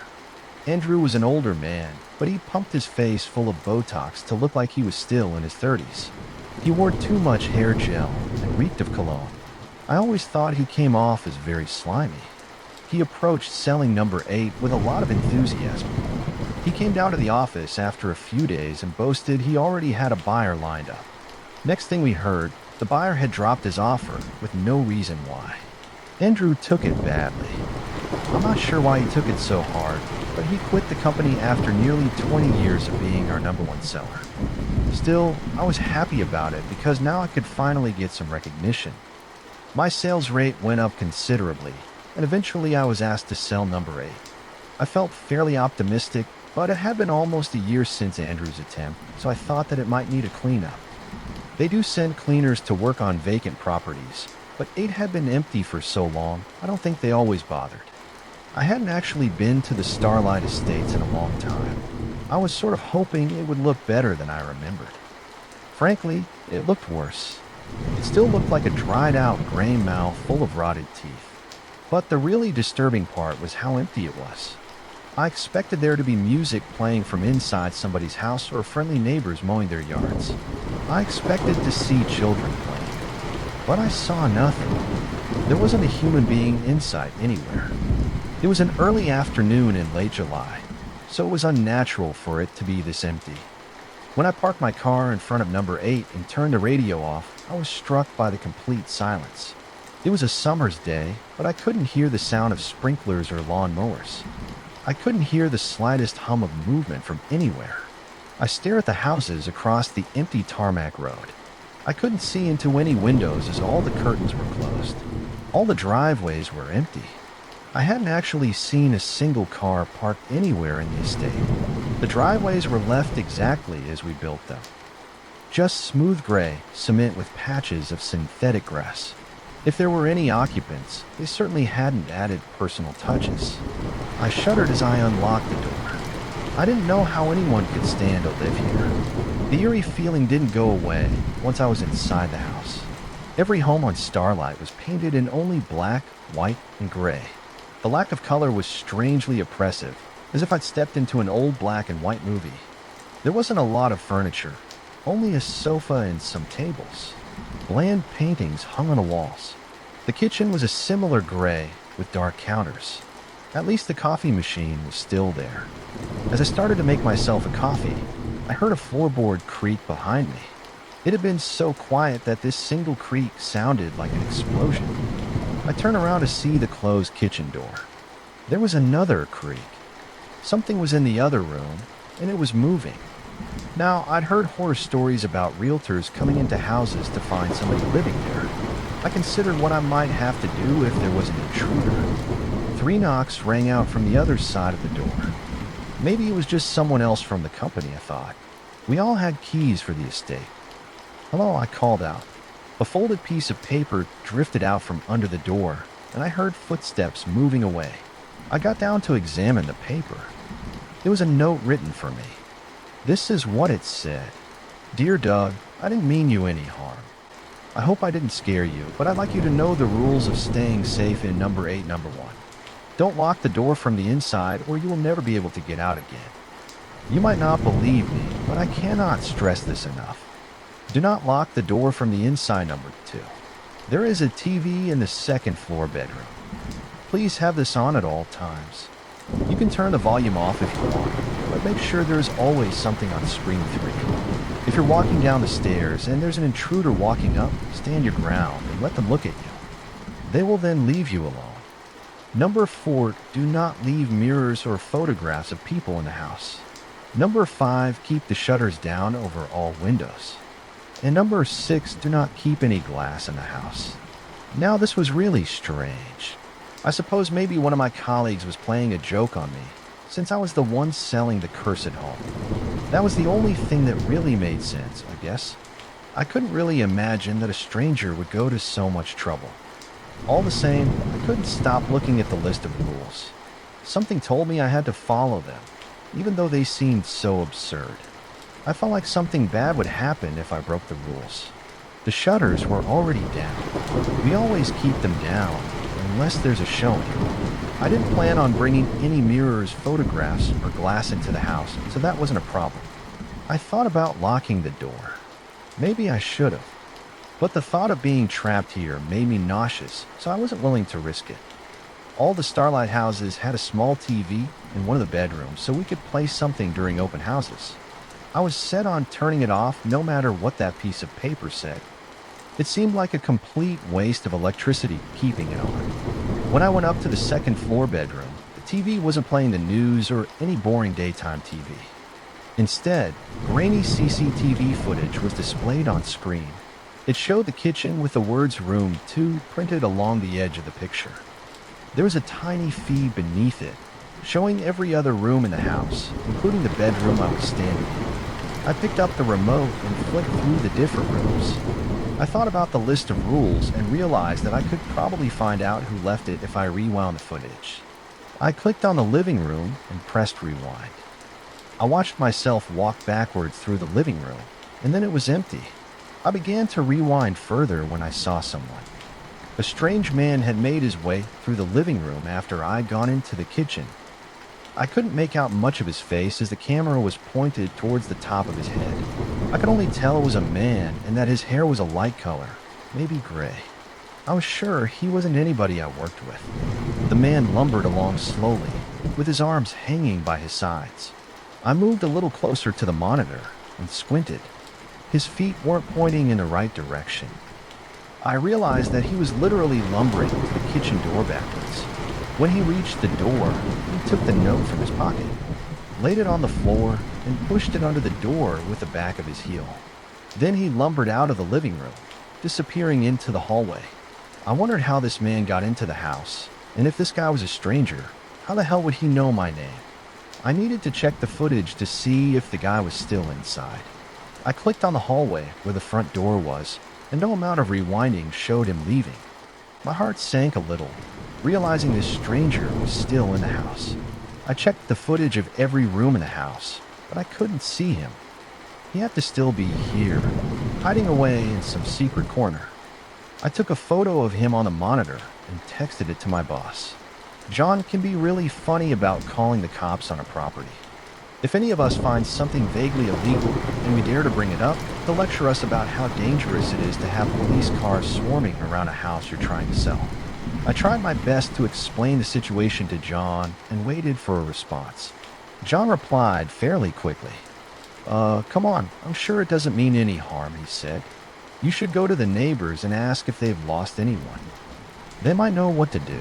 Andrew was an older man, but he pumped his face full of Botox to look like he was still in his 30s. He wore too much hair gel and reeked of cologne. I always thought he came off as very slimy. He approached selling number 8 with a lot of enthusiasm. He came down to the office after a few days and boasted he already had a buyer lined up. Next thing we heard, the buyer had dropped his offer with no reason why. Andrew took it badly. I'm not sure why he took it so hard, but he quit the company after nearly 20 years of being our number 1 seller. Still, I was happy about it because now I could finally get some recognition. My sales rate went up considerably, and eventually I was asked to sell number 8. I felt fairly optimistic, but it had been almost a year since Andrew's attempt, so I thought that it might need a cleanup. They do send cleaners to work on vacant properties, but 8 had been empty for so long, I don't think they always bothered. I hadn't actually been to the Starlight Estates in a long time. I was sort of hoping it would look better than I remembered. Frankly, it looked worse. It still looked like a dried-out gray mouth full of rotted teeth. But the really disturbing part was how empty it was. I expected there to be music playing from inside somebody's house or friendly neighbors mowing their yards. I expected to see children playing. But I saw nothing. There wasn't a human being in sight anywhere. It was an early afternoon in late July, so it was unnatural for it to be this empty. When I parked my car in front of number 8 and turned the radio off, I was struck by the complete silence. It was a summer's day, but I couldn't hear the sound of sprinklers or lawn mowers. I couldn't hear the slightest hum of movement from anywhere. I stared at the houses across the empty tarmac road. I couldn't see into any windows as all the curtains were closed. All the driveways were empty. I hadn't actually seen a single car parked anywhere in the estate. The driveways were left exactly as we built them. Just smooth gray cement with patches of synthetic grass. If there were any occupants, they certainly hadn't added personal touches. I shuddered as I unlocked the door. I didn't know how anyone could stand to live here. The eerie feeling didn't go away once I was inside the house. Every home on Starlight was painted in only black, white, and gray. The lack of color was strangely oppressive, as if I'd stepped into an old black and white movie. There wasn't a lot of furniture, only a sofa and some tables. Bland paintings hung on the walls. The kitchen was a similar gray with dark counters. At least the coffee machine was still there. As I started to make myself a coffee, I heard a floorboard creak behind me. It had been so quiet that this single creak sounded like an explosion. I turned around to see the closed kitchen door. There was another creak. Something was in the other room, and it was moving. Now, I'd heard horror stories about realtors coming into houses to find somebody living there. I considered what I might have to do if there was an intruder. 3 knocks rang out from the other side of the door. Maybe it was just someone else from the company, I thought. We all had keys for the estate. "Hello," I called out. A folded piece of paper drifted out from under the door, and I heard footsteps moving away. I got down to examine the paper. There was a note written for me. This is what it said. "Dear Doug, I didn't mean you any harm. I hope I didn't scare you, but I'd like you to know the rules of staying safe in number 8, number 1. Don't lock the door from the inside or you will never be able to get out again. You might not believe me, but I cannot stress this enough. Do not lock the door from the inside, number 2. There is a TV in the second floor bedroom. Please have this on at all times. You can turn the volume off if you want, but make sure there is always something on screen 3. If you're walking down the stairs and there's an intruder walking up, stand your ground and let them look at you. They will then leave you alone. Number 4, do not leave mirrors or photographs of people in the house. Number 5, keep the shutters down over all windows. And number 6, do not keep any glass in the house." Now this was really strange. I suppose maybe one of my colleagues was playing a joke on me, since I was the one selling the cursed home. That was the only thing that really made sense, I guess. I couldn't really imagine that a stranger would go to so much trouble. All the same, I couldn't stop looking at the list of rules. Something told me I had to follow them, even though they seemed so absurd. I felt like something bad would happen if I broke the rules. The shutters were already down. We always keep them down, unless there's a showing. I didn't plan on bringing any mirrors, photographs, or glass into the house, so that wasn't a problem. I thought about locking the door. Maybe I should have. But the thought of being trapped here made me nauseous, so I wasn't willing to risk it. All the Starlight houses had a small TV in one of the bedrooms, so we could play something during open houses. I was set on turning it off no matter what that piece of paper said. It seemed like a complete waste of electricity keeping it on. When I went up to the second floor bedroom, the TV wasn't playing the news or any boring daytime TV. Instead, grainy CCTV footage was displayed on screen. It showed the kitchen with the words "Room 2" printed along the edge of the picture. There was a tiny feed beneath it, showing every other room in the house, including the bedroom I was standing in. I picked up the remote and flicked through the different rooms. I thought about the list of rules and realized that I could probably find out who left it if I rewound the footage. I clicked on the living room and pressed rewind. I watched myself walk backwards through the living room, and then it was empty. I began to rewind further when I saw someone. A strange man had made his way through the living room after I'd gone into the kitchen. I couldn't make out much of his face as the camera was pointed towards the top of his head. I could only tell it was a man and that his hair was a light color, maybe gray. I was sure he wasn't anybody I worked with. The man lumbered along slowly, with his arms hanging by his sides. I moved a little closer to the monitor and squinted. His feet weren't pointing in the right direction. I realized that he was literally lumbering to the kitchen door backwards. When he reached the door, he took the note from his pocket, laid it on the floor, and pushed it under the door with the back of his heel. Then he lumbered out of the living room, disappearing into the hallway. I wondered how this man got into the house, and if this guy was a stranger, how the hell would he know my name? I needed to check the footage to see if the guy was still inside. I clicked on the hallway where the front door was, and no amount of rewinding showed him leaving. My heart sank a little, realizing this stranger was still in the house. I checked the footage of every room in the house, but I couldn't see him. He had to still be here, hiding away in some secret corner. I took a photo of him on the monitor and texted it to my boss. John can be really funny about calling the cops on a property. If any of us find something vaguely illegal and we dare to bring it up, they'll lecture us about how dangerous it is to have police cars swarming around a house you're trying to sell. I tried my best to explain the situation to John and waited for a response. John replied fairly quickly. Come on, I'm sure it doesn't mean any harm," he said. "You should go to the neighbors and ask if they've lost anyone. They might know what to do.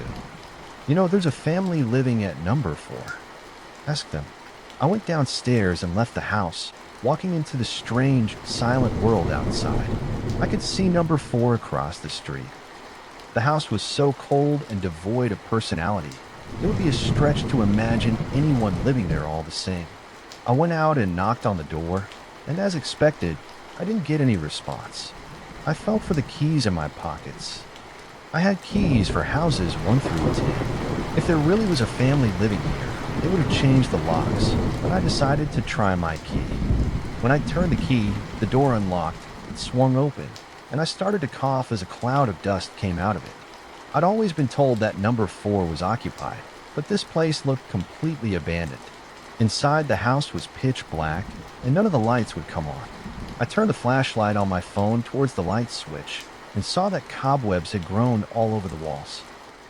You know, there's a family living at number 4. Ask them." I went downstairs and left the house, walking into the strange, silent world outside. I could see number 4 across the street. The house was so cold and devoid of personality, it would be a stretch to imagine anyone living there all the same. I went out and knocked on the door, and as expected, I didn't get any response. I felt for the keys in my pockets. I had keys for houses 1 through 10. If there really was a family living here, it would have changed the locks, but I decided to try my key. When I turned the key, the door unlocked, it swung open, and I started to cough as a cloud of dust came out of it. I'd always been told that number 4 was occupied, but this place looked completely abandoned. Inside, the house was pitch black, and none of the lights would come on. I turned the flashlight on my phone towards the light switch and saw that cobwebs had grown all over the walls.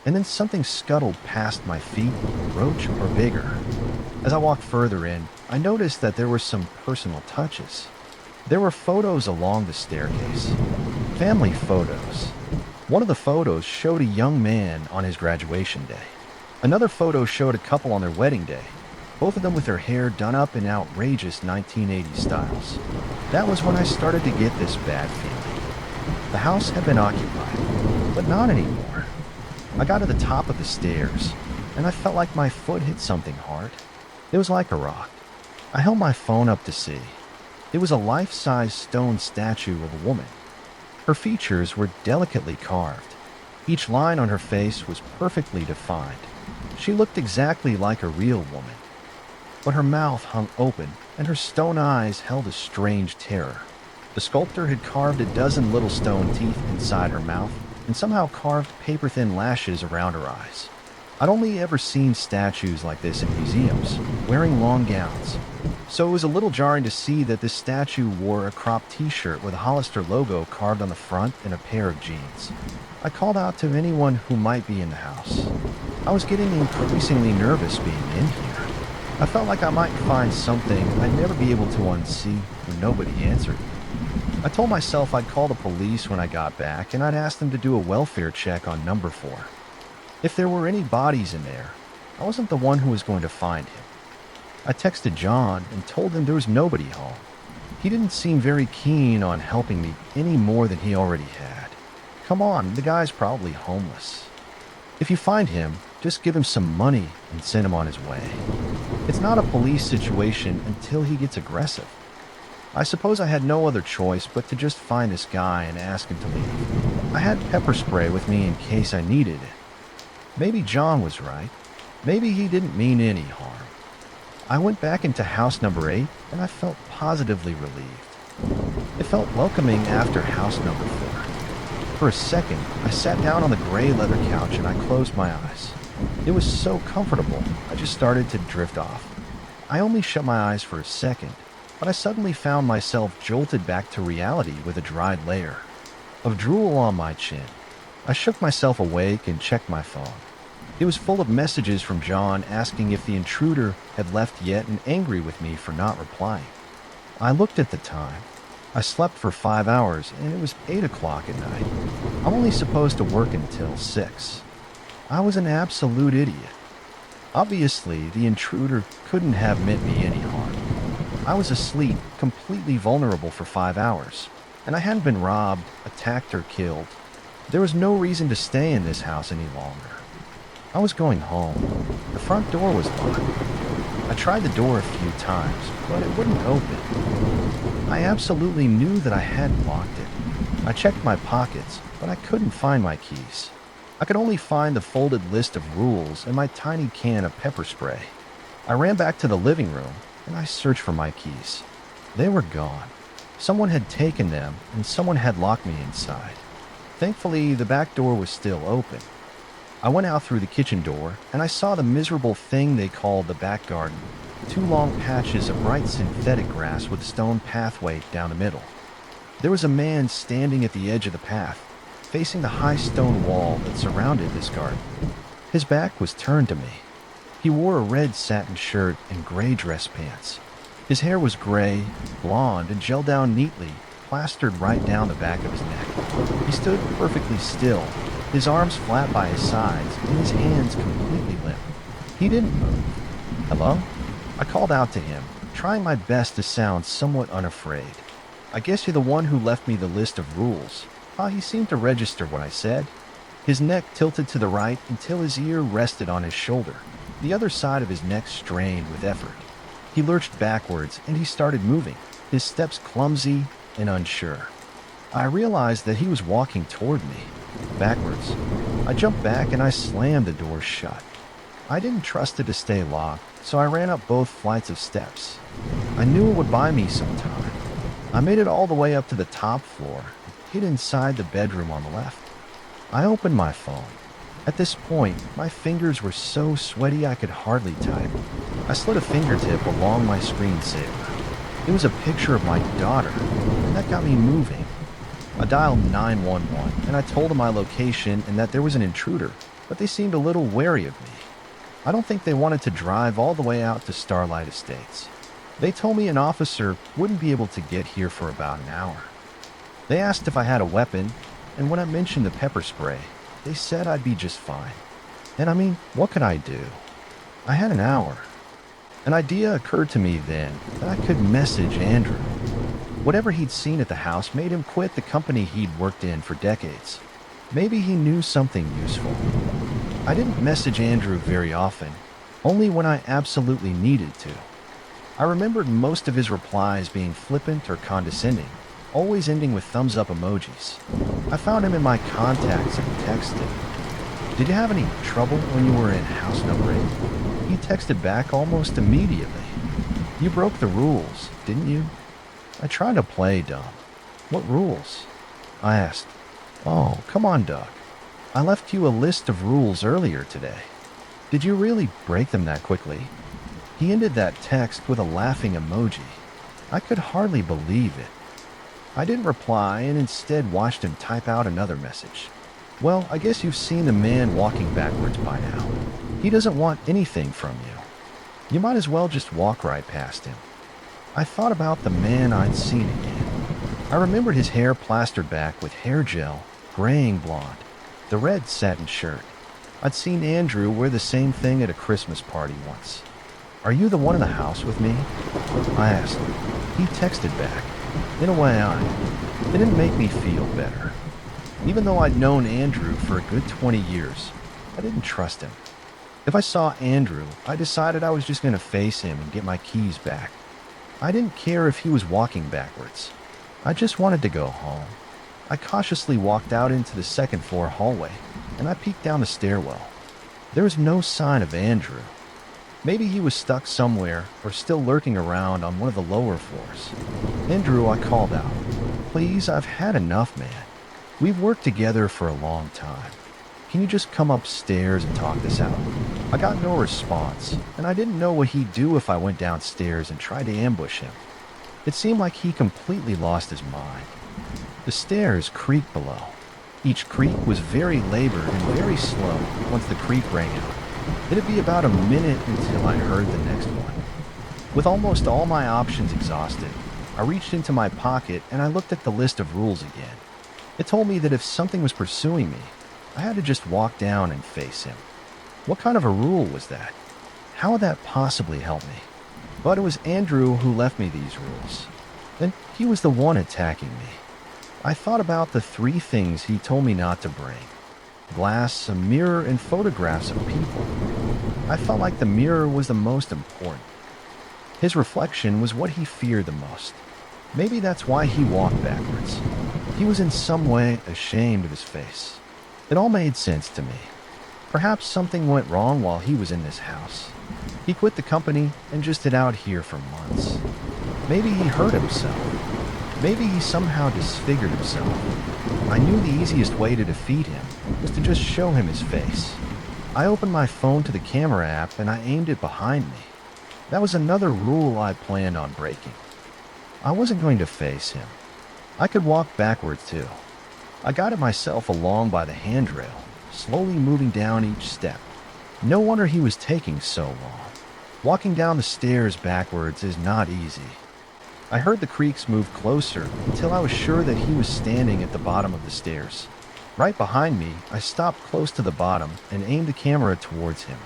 And then something scuttled past my feet, roach or bigger. As I walked further in, I noticed that there were some personal touches. There were photos along the staircase. Family photos. One of the photos showed a young man on his graduation day. Another photo showed a couple on their wedding day, both of them with their hair done up in outrageous 1980s styles. That was when I started to get this bad feeling. The house had been occupied, but not anymore. I got to the top of the stairs, and I felt like my foot hit something hard. It was like a rock. I held my phone up to see. It was a life-size stone statue of a woman. Her features were delicately carved. Each line on her face was perfectly defined. She looked exactly like a real woman. But her mouth hung open, and her stone eyes held a strange terror. The sculptor had carved a dozen little stone teeth inside her mouth, and somehow carved paper-thin lashes around her eyes. I'd only ever seen statues like this in museums, wearing long gowns. So it was a little jarring to see that this statue wore a cropped t-shirt with a Hollister logo carved on the front and a pair of jeans. I called out to anyone who might be in the house. I was getting increasingly nervous being in here. I felt like I might find something I'd never be able to unsee when nobody answered. I told myself I'd call the police when I got back, and I'd ask them to do a welfare check on number 4. If there were any bodies in there, I wasn't the one who was going to find him. I texted John and told him there was nobody home. He didn't seem very keen on helping me any more than he already had. Come on, the guy's probably homeless. If you find him, just give him some money and send him on his way. It's not a police situation until he gets aggressive. I suppose I had no other choice but to just find this guy and ask him to leave. I had pepper spray with me in case I needed it. Maybe John was right. Maybe he didn't mean any harm. I went back into house number 8, and I felt positively relieved. It felt welcoming after house number 4. For a second, I sat down on the gray leather couch and I closed my eyes. It was so comfortable, I just started to drift off. I only shut my eyes for a second, but I suddenly found myself jolted back to reality with a dried layer of drool on my chin. I shook myself awake and checked my phone. It was full of messages from John asking if the intruder had left yet and angry with me for not replying. I looked at the time. I slept for 5 hours and it was 8 o'clock at night. I'm only supposed to work until 6. I was an absolute idiot. Obviously, the intruder couldn't have meant me any harm. I was asleep, completely vulnerable for 5 hours, and I hadn't been robbed, attacked, or killed. There was no reason to stay in this house any longer. I was going home. The front door was locked. I tried the door a few times, but it wouldn't open. I absolutely knew that I hadn't locked it. I checked my pockets, but I couldn't find my keys. I could only find the folded list of rules and my tiny can of pepper spray. I ran back to the living room and I searched for my keys. They were gone. Someone had taken them and someone had locked me inside. Thankfully, the back door was still open. I went out through the kitchen door and I saw the miserable thing they called the back garden. 2 long patches of bright synthetic grass with a stone pathway down the middle. There was a man standing at the edge of the path, facing the high stone wall that surrounded this garden. His back was turned to me. He wore a red satin shirt and gray dress pants. His hair was gray, blonde, and gelled down neatly, plastered right down the back of his neck. He stood perfectly still, his arms flat by his sides and his hands completely limp. He didn't move. "Hello?" I called out to him, trying my best to sound somewhat unafraid. "I guess you're the one who left me the list of rules." He seemed to register what I said. His neck tilted to the right until his ear rested on his shoulder. The other side of his neck strained with effort. He lurched backwards and he started moving, his steps clumsy and unsure. I realized that he was walking toward me, backwards. I jumped back and I slammed the door shut. I didn't trust it to stay locked, so I ran up both flights of steps. I knew it would buy me some time. I made it all the way up to the top floor, hid inside the bedroom on the left. I opened my phone. At this point, my fingers were so sweaty I could hardly type. I slid a fingertip along my screensaver. It was a picture of my daughter, and that got me moving. I dialed 911, and I told them my location and that there was an intruder, but they seemed a little wary of me. I don't think they wanted to drive all the way out to Starlight Estates. They told me an officer wouldn't be able to get here for about an hour. They asked if I had a weapon, and when I mentioned the pepper spray, they said I'd be just fine. And I mean, what could I do? I had an hour. An idea occurred to me then that I could message Andrew. Whatever he'd seen at the house made him quit the company he'd worked in for decades. Maybe he knew something useful. I didn't message Andrew very often, only when I absolutely needed to. I remembered most of his replies being flippant or condescending, always ending with thumbs up emojis. I found him in my contacts and texted. "Did you have any trouble when you were in house number 8? He texted back almost immediately. "You broke the rules, didn't you?" I tried to play dumb. "What rules?" I asked. "Oh, come on, Doug. I left you a list of rules earlier today. Did you really break them that quickly?" He ended that text with a laughing emoji. I could hardly believe it. I didn't reply and instead watched him type out another message. "Well, I guess you've seen the man walking backwards by now. He doesn't want anything from you. You might as well just walk right past him." I thought about the man I'd seen again. I remembered his hair plastered back with hair gel, graying blonde, the red satin shirt. I'd seen Andrew wear the same thing at a Christmas party once. "Are you the one in the house with me?" I asked. He texted back. In a way, it didn't make me feel better. Even though I'd known Andrew for a good 20 years, I didn't trust him. If I saw Andrew, I decided I was just going to face him and get my keys back. I didn't care if he was walking backwards. I just wanted to go home. I cautiously walked out into the second floor hallway, and I peeked down the stairwell. There was no sign of Andrew. Maybe he was stuck somewhere or still lurking around on one of the lower floors. "Andrew," I called out. "Please, I've had enough, man. We've worked together for a long time. Can you just come upstairs and talk this out?" I got no response, and I didn't know what he'd do if I went downstairs and tried to ambush him. It seemed like he completely lost his mind. The stairs creaked below. Each creak was very labored and very slow once the creak rang out. It'd be about a minute until I heard the next one. With almost all my options exhausted, I reached into my pocket and I looked at the list of rules again. It told me that if something was pursuing me, I had to just walk down and face him. What kind of a rule was that? How would that possibly help me? But it was Andrew who left me these rules. And he was the one attacking me. I thought about the 3 things he told me not to bring: glass, a mirror, and photographs of people. I felt like the mirror was the most important. His reflection was what he feared the most. Maybe that's why he walked backwards. He was in some way ashamed of his face. It all made sense to me. Perhaps something went wrong while he was in this house. He quit the company and just hid out here for months. Maybe he hurt himself. Maybe he somehow disfigured himself. I knew the easiest way to defeat him was to just show him his face. I opened my phone to the camera app and I aimed it behind me. That was another rule I planned on breaking. I wasn't going to face him. I could walk backwards too. I guided myself along by the handrail, slowly moving down each step. No wonder he was taking so long. Walking down the stairs backwards is not easy. I heard the creaks move closer until I was sure that he was standing at the bottom of the stairs. Right behind me, I stopped close to the bottom and aimed the camera towards him.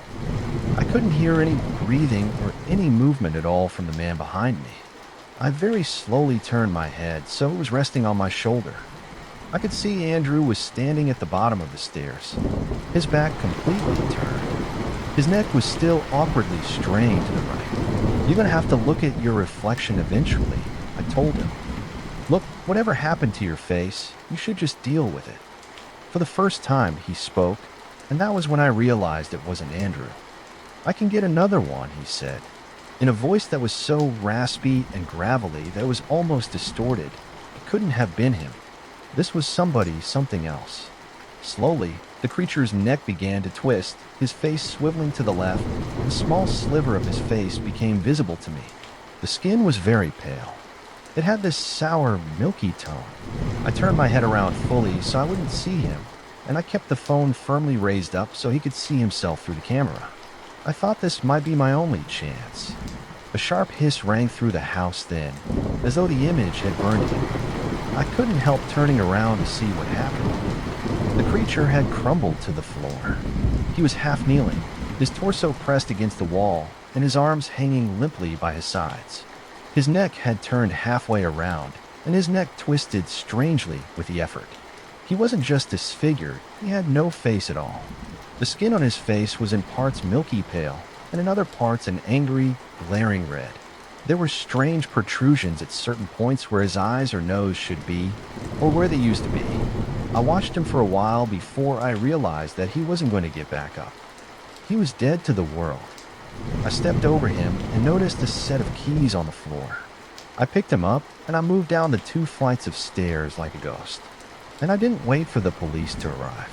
I couldn't hear any breathing or any movement at all from the man behind me. I very slowly turned my head so it was resting on my shoulder. I could see Andrew was standing at the bottom of the stairs, his back completely turned. His neck was still awkwardly strained to the right. "You're going to have to look at your reflection eventually," I told him. "Look, whatever happened to your face, you should just deal with it." For the first time, he spoke, and that was when I realized it wasn't Andrew. "I can get another one," he said, in a voice that was so raspy and gravelly that it was almost distorted. It couldn't have been him. This was something else. Slowly, the creature's neck began to twist, his face swiveling to the left, and a small sliver of his face became visible to me. The skin was very pale. It had this sour, milky tone. I turned my head around fully so I wouldn't see him, and I kept the phone firmly raised up so he could see himself through the camera. I thought this might be my only chance. A sharp hiss rang through the house then, as though the image had burned him. I couldn't help turning around to see what happened. The creature had crumbled to the floor. He was half kneeling, his torso pressed against the wall, and his arms hanging limply by his sides. His neck had turned halfway around, and his neck twisted strangely with the effort. He wasn't just disfigured, he had no face at all. The skin on his face was in parts milky pale, and in other parts an angry, glaring red. There were strange protrusions at certain points where his eyes or nose should be, or where they used to be. I watched him for a while before I realized that he wasn't going to get back up. He was dead to the world. I stepped over him and noticed a set of keys on the floor. I picked him up and I moved down the 2 flights of stairs like a ghost. And I didn't wait for the police to arrive.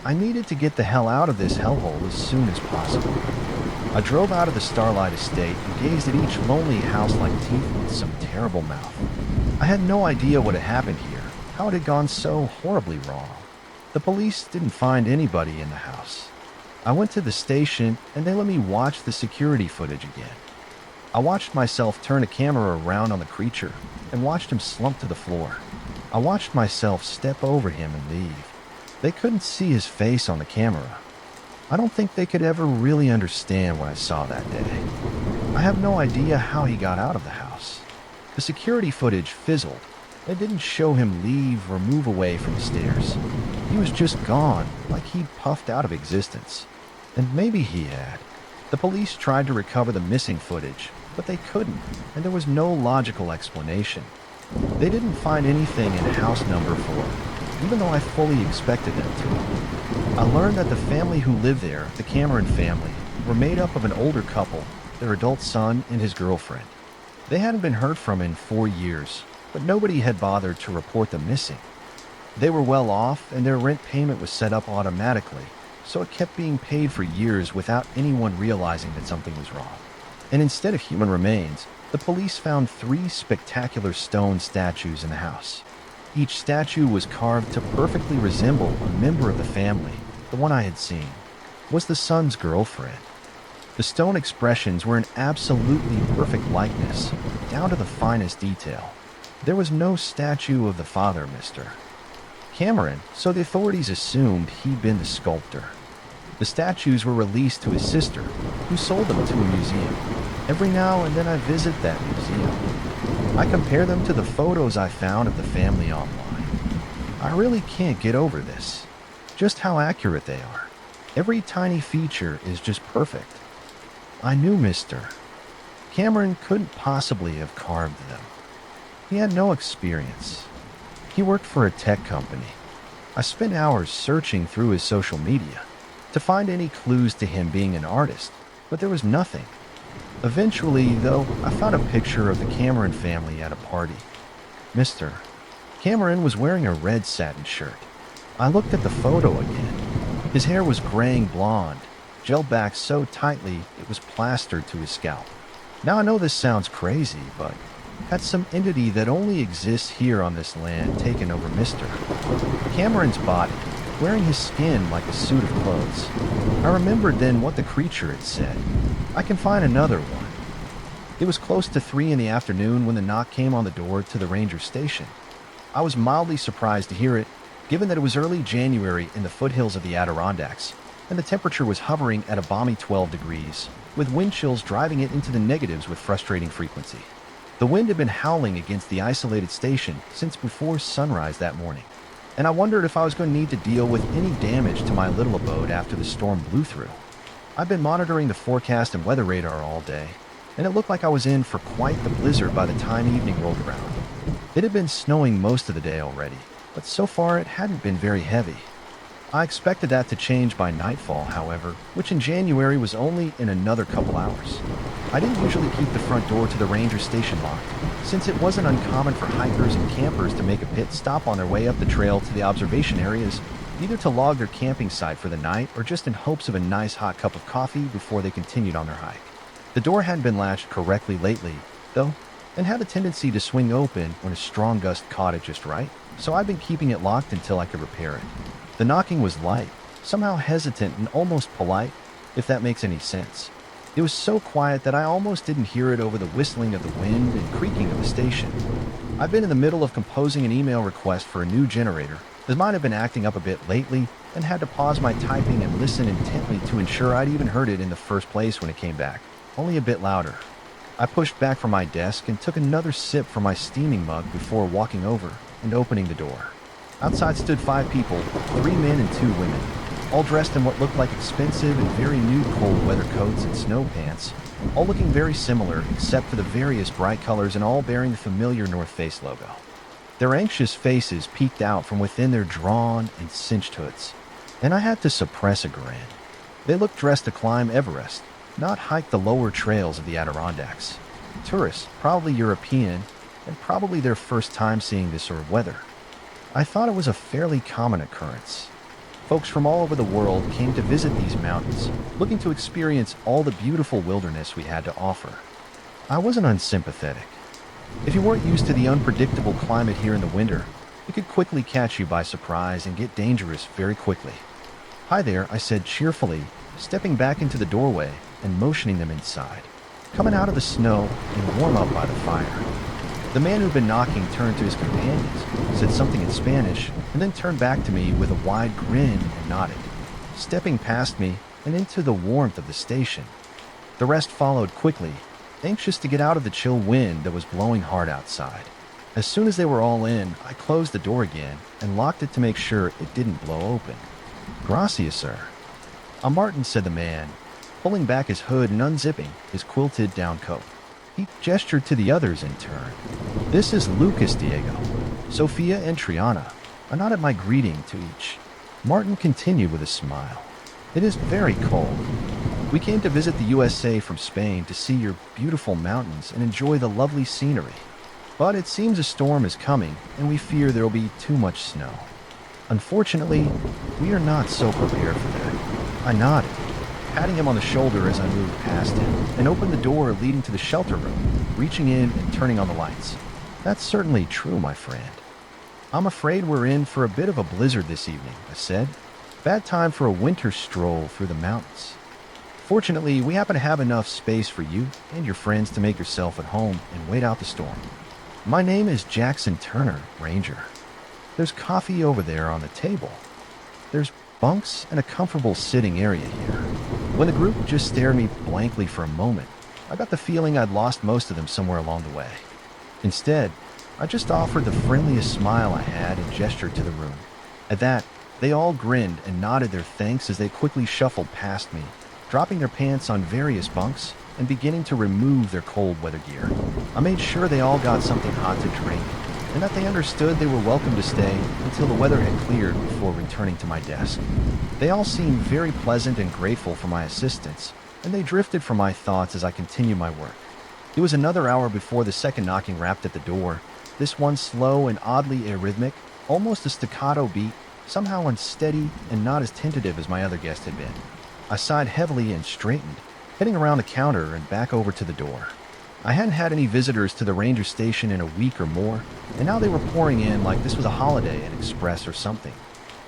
I needed to get the hell out of this hellhole as soon as possible. I drove out of the Starlight Estate and gazed at each lonely house like teeth with some terrible mouth. I had no idea what had happened here, how it had gone so horribly wrong. The police didn't find anybody in the house. I went to the station and they let me watch the security footage again. I watched myself turn a camera around on the creature and watched him slump to the floor. I watched myself step over him and leave. They couldn't see his face on the camera. I don't think they could ever really understand what I saw that day. I have no idea how he got out of the house. The security footage fizzled. It didn't show him leave or move away from the stairs. He was just gone, like he'd puffed out of existence. And maybe he had. The police tried to recover the missing footage, but they couldn't, and there was no logical explanation. They didn't find anything in house number 4, even though I fully expected them to. I learned that the family who lived there, the Cameron family, were made up of an older couple, their adult son and his girlfriend. They hadn't been heard from in 4 years, but nobody had bothered to report them missing. They were well off and their rent payment was set up automatically, so it kept being paid for years without anyone realizing that something was wrong. And instead of human remains, the police found 3 spectacular stone statues in the house. Each statue was carved to perfectly resemble a member of the family. The one I had seen was the son's girlfriend. The stone expressions were an absolutely perfect likeness, down to the finest detail. There was no statue of the father, Mr. Cameron, so the authorities assumed he'd been the sculptor. The statues were released to his sister, who sold them to a museum. Every now and then I visit that museum. I compare them to the photos I found of the family online. I really can't get over this. Just how accurate they are. Every tiny feature is just perfect. I knew Mr. Cameron couldn't possibly have carved them. He had no experience. He worked for a tech company. I spent hours searching through his social media to find any clues to him being an artist, but there was nothing. Eventually, though, I found a picture of the Cameron family at a party. Mr. Cameron was wearing a red satin shirt. I looked at the photo again. His hair was graying blonde, gelled back so tightly it was plastered to his scalp. Now I know this sounds crazy, but had some entity that only exists here on this land taken over Mr. Cameron's body, wearing his skin like a suit of clothes. I remembered then what the creature had said. I can find another one. It was close to 3 in the afternoon when the knock came on the door to the ranger station. I was mildly surprised to hear it, given that it was early January in the foothills of the Adirondacks, and the temperature was hovering at a balmy 12 degrees, with wind chills driving it into the negatives with frustrating frequency. The wind had been howling against the isolated station since before sunrise that morning, and I wondered if I was going to need to deal with any damage to my little abode after the storm blew through. I'd been monitoring the forecast and weather radar all day, and it looked like I was in for quite the blizzard by the time evening rolled around. It had been snowing most of the day already, but so far it hadn't been very heavy. I expected that to change by nightfall, however, which in January was only in another couple hours. I didn't usually keep the front door to the ranger station locked, since it wasn't uncommon for hikers and campers to make a pit stop on their way up the trail to the observation areas, either to log their camping site for the night or just in hopes of a nice hot cup of coffee before they continued on their hike. The door hadn't been latched correctly lately, though, and had a tendency to swing open when a strong gust caught it just right, so I'd been keeping it locked until I could repair it. The knocking was light, somehow hesitant and almost polite, if that makes any sense. It was so quiet that I almost didn't hear it over the whistling of the wind and creaking of the station. I've been in the middle of composing an email request for a new generator, as mine had been acting up a bit lately, and had to pause my typing and listen intently to ensure I'd even heard it in the first place when it came back, only a bit louder. I pushed back from my desk and took another sip from my steaming mug before walking over and opening the door. Outside stood 5 people, 3 men and 2 women, all dressed in what looked like expensive and very new cold weather coats and snow pants, all looking very similar except for the various bright colors and all bearing the familiar North Face logo. Their anxious faces peeked out from within their drawn and cinched hoods, and I had to suppress a grin. They looked dressed to climb Everest, not hike the lower trails of the Adirondacks. Tourists, probably European, and probably their first time seeing this sort of weather. I thought it was a fairly common occurrence. Folks from all over the world came to visit these mountains, looking to experience all the beautiful wilderness we had to offer. I wasn't unsympathetic. If you weren't used to the unpredictable climate here in the winter, it could quickly catch you by surprise and get dangerous very quickly. "Hi there," I said cheerfully, stepping back into the doorway and motioning them inside. Coming out of the snow and warm up by the fire. The man who'd been knocking turned to his companions, said something in Spanish, and then turned back to me with a wide grin and nodded, stepping past me and into the warmth of the station. The rest followed quickly, anxious to get out of the chill wind that was blowing hard outside. As soon as they were all in, I closed the door again and locked it to make sure it didn't blow open. "Gracias, sir." "I'm Martin," said the man, pulling back his hood and unzipping his quilted down coat. He gestured to the others in turn. "This is Lucas, Diego, Sophia, and Triana." I nodded my greeting to each. Martin continued with a smile. "It is very cold. We came to visit the USA from Spain to see your beautiful mountains and enjoy the lovely scenery. But it seems a storm is coming, and we fear there will be too much snow. Unfortunately, we are not so prepared for that." I nodded, patting him on the shoulder as I moved past him, and opened the door leading to the shelter room, reaching in and turning on the lights. "That's certainly true, my friend. I'm afraid we're in for a bit of a blizzard this evening," I said. "Bad time for a winter stroll through the mountains. Fortunately, we happen to have enough space for you and your friends to make yourself at home and wait out the storm. My name is Jackson Turner, Ranger. There's coffee over there on the table. There's bunks and a comfortable sitting area here." When the group just stared at me blankly for a moment, I got the feeling I'd lost most of them somewhere along the way. Instead, I just offered the friendliest smile I had and gestured to the room. At that, they all grinned and nodded their thanks as they quickly shuffled past me, dropping their pants on various bunks and beginning to remove their cold weather gear. I made sure they all got something hot to drink, and that they understood they were welcome to stay until the weather had cleared before returning to my desk. They all seemed very pleasant and grateful for my assistance, and they drifted from my thoughts as I continued my work. It was another hour before the second knocking rapped at the door, this one slow and oddly arrhythmic, almost a staccato beat, somehow unsteady and not as tentative as my other guest had been. I sighed heavily and straightened, heading around the counter and back over to the door. I hadn't had any visitors to the ranger station in a week or more, and now they were pouring in like this was a holiday at Express or something.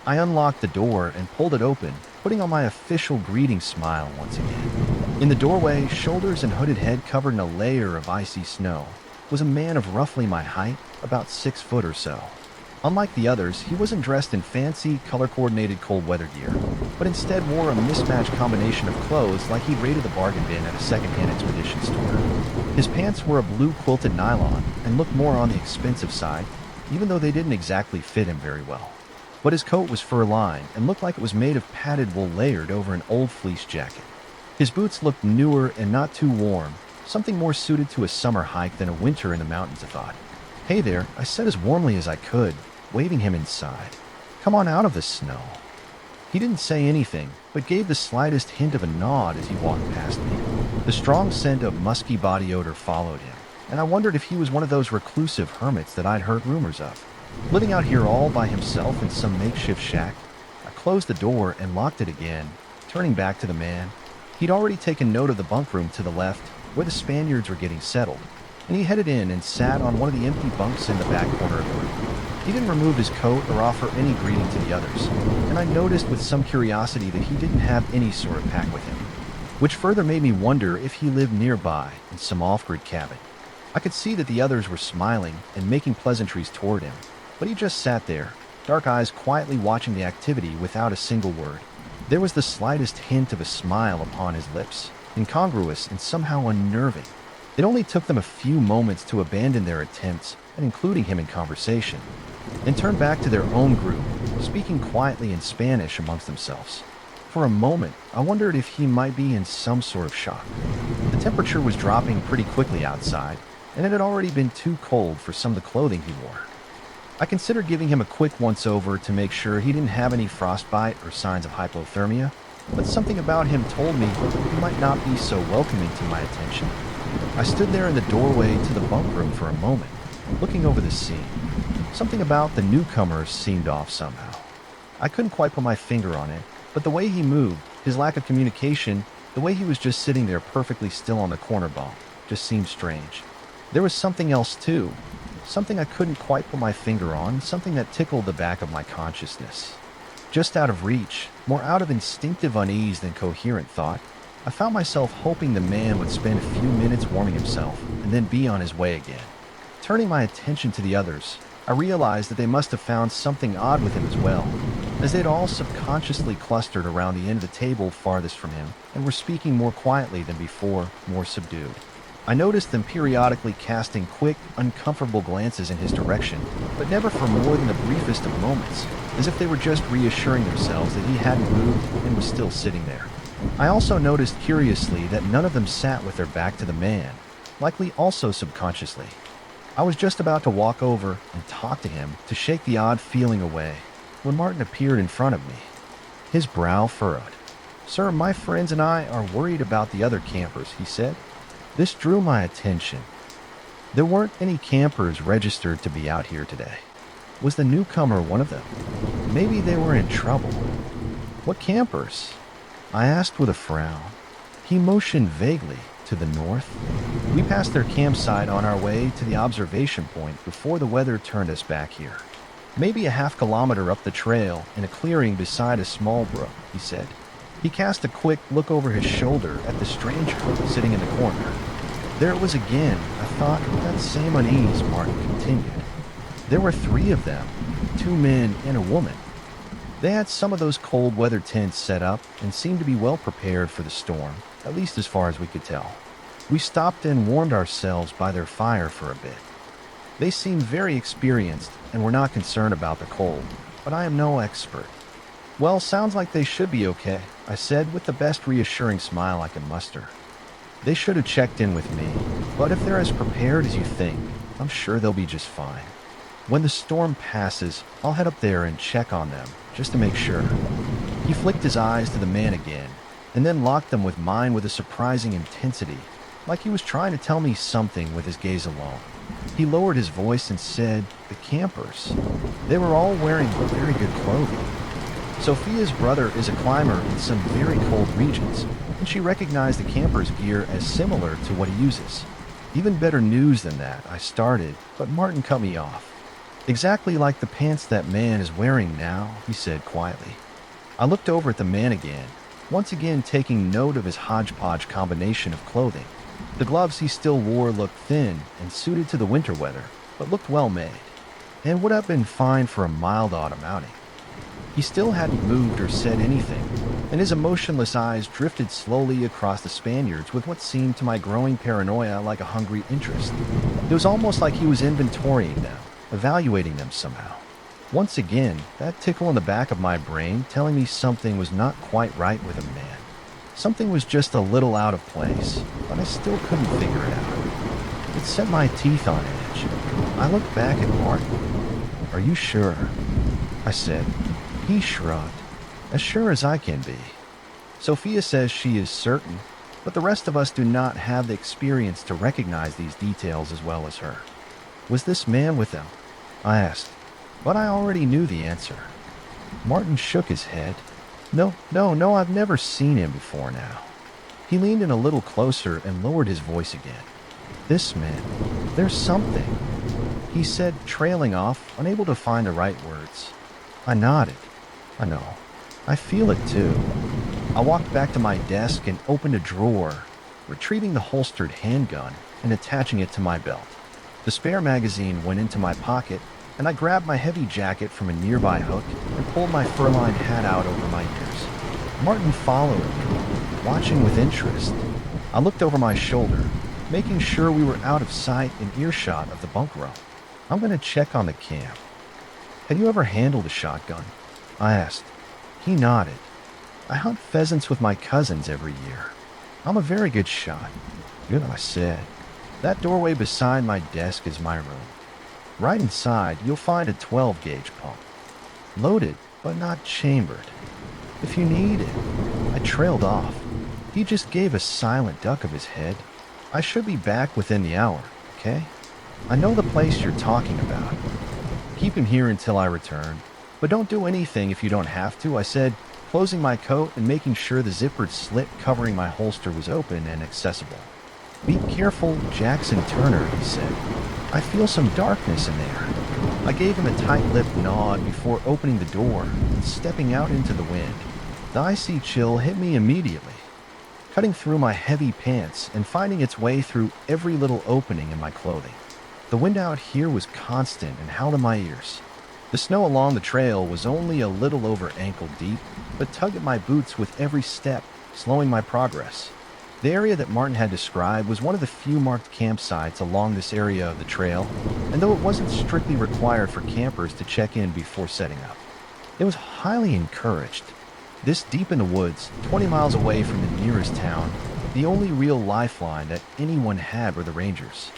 I unlocked the door and pulled it open, putting on my official greeting smile once again. In the doorway, shoulders and hooded head covered in a layer of icy snow, was a man of roughly my height, about 6 foot or so. Unlike the others, he wasn't dressed in fancy, color-coordinated cold weather gear, but instead wore a mismatched combination of clothes like he'd raided the bargain bin at a second-hand expedition store. His pants were a blue quilted nylon and looked more on the expensive side, even though they didn't exactly fit him very well. But his coat was fur-lined and looked like it was made of padded wool layered over an old fleece jacket. His boots looked newer and not too warm, something more suited to a summer hike than a winter in the mountains, I thought. "Hey there," I said as warmly as I could, waving him inside. "Come on out of the snow." He didn't say anything, but gave the slightest hint of a nod as he walked past me. The strong scent of musky body odor followed him, and I wondered if he was one of those reclusive hermits that I'd heard rumors of, living out here all by himself in some makeshift shack. I closed the door and locked it again, turning back to the man. He'd already taken note of the bunk room to the left, where the Spaniards were getting settled, and he headed in and sat on one of the empty bunks in the back corner of the room. He didn't remove his coat or offer any greeting to the others, and I noticed with some curiosity that he didn't have any sort of pack with him, which further made me wonder if he lived nearby in some off-grid cabin. I could see that the others were smiling and making pleasantries toward him, but he just sat there, dark eyes quietly watching the activity without a single word. There was the slightest hint of a smile upon his lips, incongruous and somehow unnerving. It only took them a few moments to abandon their attempts at including him in conversation, and turn back to their own group, speaking quietly in Spanish amongst themselves. For a moment, I wondered if he might be in some sort of shock. The temperature was dropping pretty quickly outside, and it had already been too cold for some of the clothing he wore. I considered giving him a quick once-over to make sure he didn't have any frostbite or signs of hypothermia, but something about him told me he might not be so welcoming to my attention. I stood there in the doorway to the bunk room for a moment, looking over the scene. Something about the newcomers seemed off somehow. I couldn't quite put my finger on it, but the way he moved, his lack of communication, the way he was just sitting there perfectly still on the corner bunk, just seemed strange. There was something else too, something I couldn't quite put my finger on, something that tickled the back of my consciousness. Just out of reach, more out of instinctive unease than coherent thought, I found myself hoping the man would spend a few minutes warming himself and then be on his way again. Turning my attention to the others, I realized that they must have found something odd with him as well, as they'd all subconsciously clustered around the end of the table farthest from him and were speaking more quietly than before, more subdued. I noticed them periodically casting quick, uncomfortable glances in his direction, but never for more than the briefest of moments, as if they were just reassuring themselves that he hadn't moved and was still sitting there. I also noticed curiously that none of them sat with their back to the man, likely also subconsciously. I was just about to walk over and talk to him to shake the odd feeling away when Martin appeared in front of me, his brow furrowed. "Sir, my friends and I are worried about the other campers," he said. This drew my attention. There weren't any campers registered to be out here today. Was the newcomer one of them? Maybe they were in trouble. "What campers?" I asked with a frown. He motioned vaguely to the north. We passed their campsite on our way to the observation point before the weather turned us back here. "Maybe a half-kilometer up the trail in a clearing beside a small brook," he said. He cast a quick look over his shoulder at the stranger sitting in the corner. There it was again, I thought, that same unease, Martin continued. There were 3 of them, 2 men and a woman. They had some of those cold weather tents set up and seemed to be well prepared for the storm, at least as far as we could tell. We stopped and warmed ourselves by their fire for a bit. They seemed very experienced and were not concerned about the cold, but I am no expert. "Well, sounds like they should be okay," I said with the best reassuring smile I could muster. They should have checked in with me, but if they're as prepared as you think, I'm sure they'll be just fine. When the storm passes, I'll head up there and check on them, just to make sure." He flicked his eyes to the man again, and then locked them with mine with a surprising intensity, like he was trying to tell me something with his gaze alone. He lowered his voice and said, "The campers. They were all wearing very good clothing. Sophia's brother is a climber in some very cold regions, and she recognized the camper's gear as similar to what he uses." "Even better news than that," I started, but Martin cut me off. "Exactly like the pants that man is wearing now," he said quietly. I looked over at the man again, once again taking note of his hodgepodge combination of clothing. The gloves he still wore looked thin and suited to the winter weather, but looked well made, and would have been fine for a mild autumn outing. He still hadn't moved or said anything, and his emotionless eyes drifted slowly across the Spaniards with what seemed to my growing paranoia like a hungry interest. It was almost like he was inventorying them, evaluating them somehow. Once again, that tickle in the back of my brain telling me something was not quite right with a man. Something was just a little out of place, but I still couldn't figure it out. It set my teeth on edge. I looked back at Martin. "Are you sure?" I said. He shrugged. "As sure as I can be. Sophia says she is certain, but the rest of us do not have the experience to recognize these details as well as her." "Was this man with them?" I asked, but I already knew the answer. Martin shook his head. No, I've never seen him before now." He leaned in a little closer and lowered his voice again. "This man, there's something," he said, trailing off, unable to find the right words. I nodded. "I know. I feel it too." I walked back to my desk and opened a drawer, retrieving the holstered handgun and attaching it to my belt. The spare magazine went into my pocket, and I grabbed my heavy jacket from a nearby hook and pulled my fur-lined hat out over my ears. Martin followed me, watching with interest. I looked over my shoulder, making sure we were out of sight and earshot of the bunk room. "I'm going to check on the camp. Have you ever handled a shotgun?" I asked. He nodded. "I hunt pheasants with my cousins every year. I'm a very good shot." "Good," I said. "That doorway beside my desk is my room. Right inside, you'll find a 12-gauge pump. Loaded, but not chambered. If you need it." I trailed off. He just gave a silent duck of his head. "I should be back within the hour, okay? I know the place you're talking about. Keep him here until I return, but don't do anything if you don't have to," I said, closing my coat and making sure the zippered slit covering my holster was open and accessible. "Be careful, Jackson Turner," he said. "I feel some darkness in there." I gave him a tight-lipped nod before opening the door and stepping out into the wind. The icy chill hit me immediately, cutting through my heavy pants and finding its way through every little opening in my clothing. The wind out here was constant and howled in my ears. The snow along the trail was only a little over ankle deep, but tugged at my boots with every step, slowing my progress. The area that Martin had described was one of the few marked campsites along this area of the trail, and though it wasn't strictly required for campers to check in before setting up, it was highly encouraged. This deep in the woods, 20 miles away from the nearest town, the only real lifeline that anyone had were the rangers.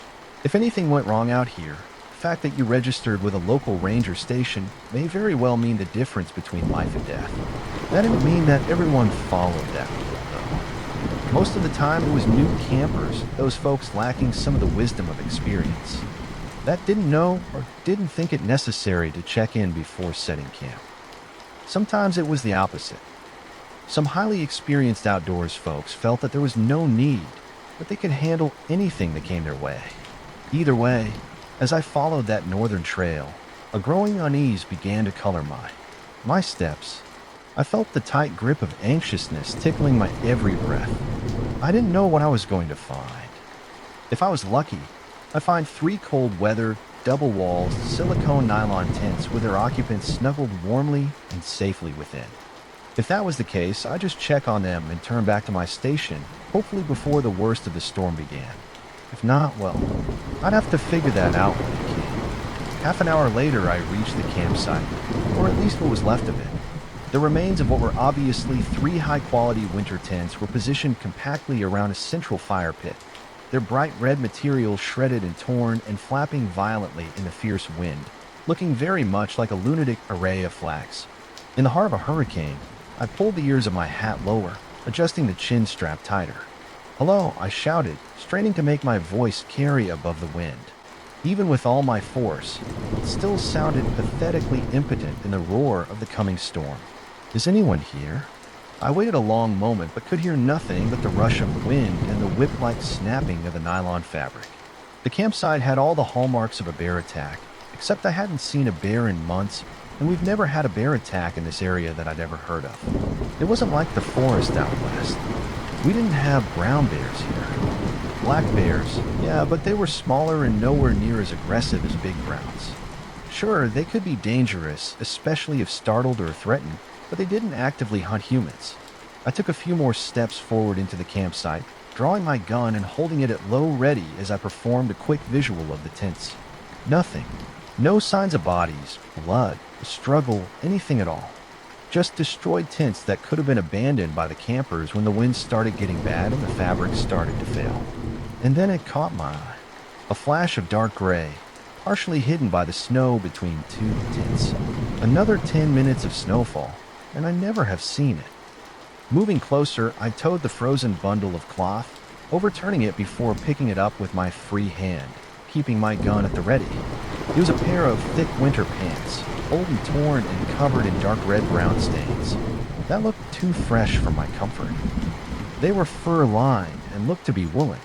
If anything went wrong out here, the fact that you registered with a local ranger station may very well mean the difference between life and death. That didn't mean that everyone followed that rule, though. Most of the time it was new campers, those folks lacking some of the wisdom of experience, that didn't know or didn't think it necessary to check in before setting camp. Sometimes it was the opposite. Some highly experienced outdoors folks felt that there was no need, that they could handle anything that came their way. Either way, as I followed that northern trail, a growing unease began to color my steps. I felt the tight grip of anxiousness tickling my every breath. I didn't know what I was going to find. If I was lucky, I'd find 3 cold-weather, double-walled, silicone nylon tents with their occupants snuggled warmly and safely within. If that was the case, I'd just check on them and turn back to my station, hopefully before the worst of the storm began. If not, well, I'd have to figure that out when it came. Half an hour later, I reached the campsite, or at least what was left of it. The remains of what were obviously three high-quality winter tents were positioned compactly around a central fire pit, their bright red material shredded and torn and flapping violently in the fierce wind, looking very much like a lunatic array of flags. In the heart of a hurricane, I pulled the ears of my hat lower, adjusting the chin strap tighter. "Hello," I shouted, straining to make my voice carry above the wind. Even with all my force, it still sounded pathetically impotent in the roar of the coming storm. "Is anyone here?" I waited a long moment but could hear nothing but the rush of wind and the whip-like snapping of the nylon fabric. The campsite had all the hallmarks of a bear attack, except I hadn't seen a bear in months, and we've never had a bear attack in this area that I'd ever heard of. It wasn't like the forest out west. We didn't have brown bears here. Black bears, yeah, but they were smaller and nowhere near as aggressive as big browns. Sure, they could be dangerous, especially if startled or threatened, but they didn't actively hunt humans. I took a few more steps forward into the campsite, drawing my gun and holding it at low ready as I performed a quick visual of the tents. Nothing. No signs of bodies, blood, a struggle, anything at all. Just destroyed tents that could have been abandoned by the campers when the winds started getting bad and the fabric started to fail. And then it caught my eye. A flash of dark gray, partially hidden by the snow between two tents. Another 10 minutes of snowfall, and I never have seen it. Moving closer, I towed the frozen bundle of cloth, overturning it before picking it up with my free hand, keeping my gun at the ready. It was a pair of thick winter pants, old and torn and covered in dark red-brown stains. That looked too fresh for my comfort. They were fur-lined and looked to be woolen.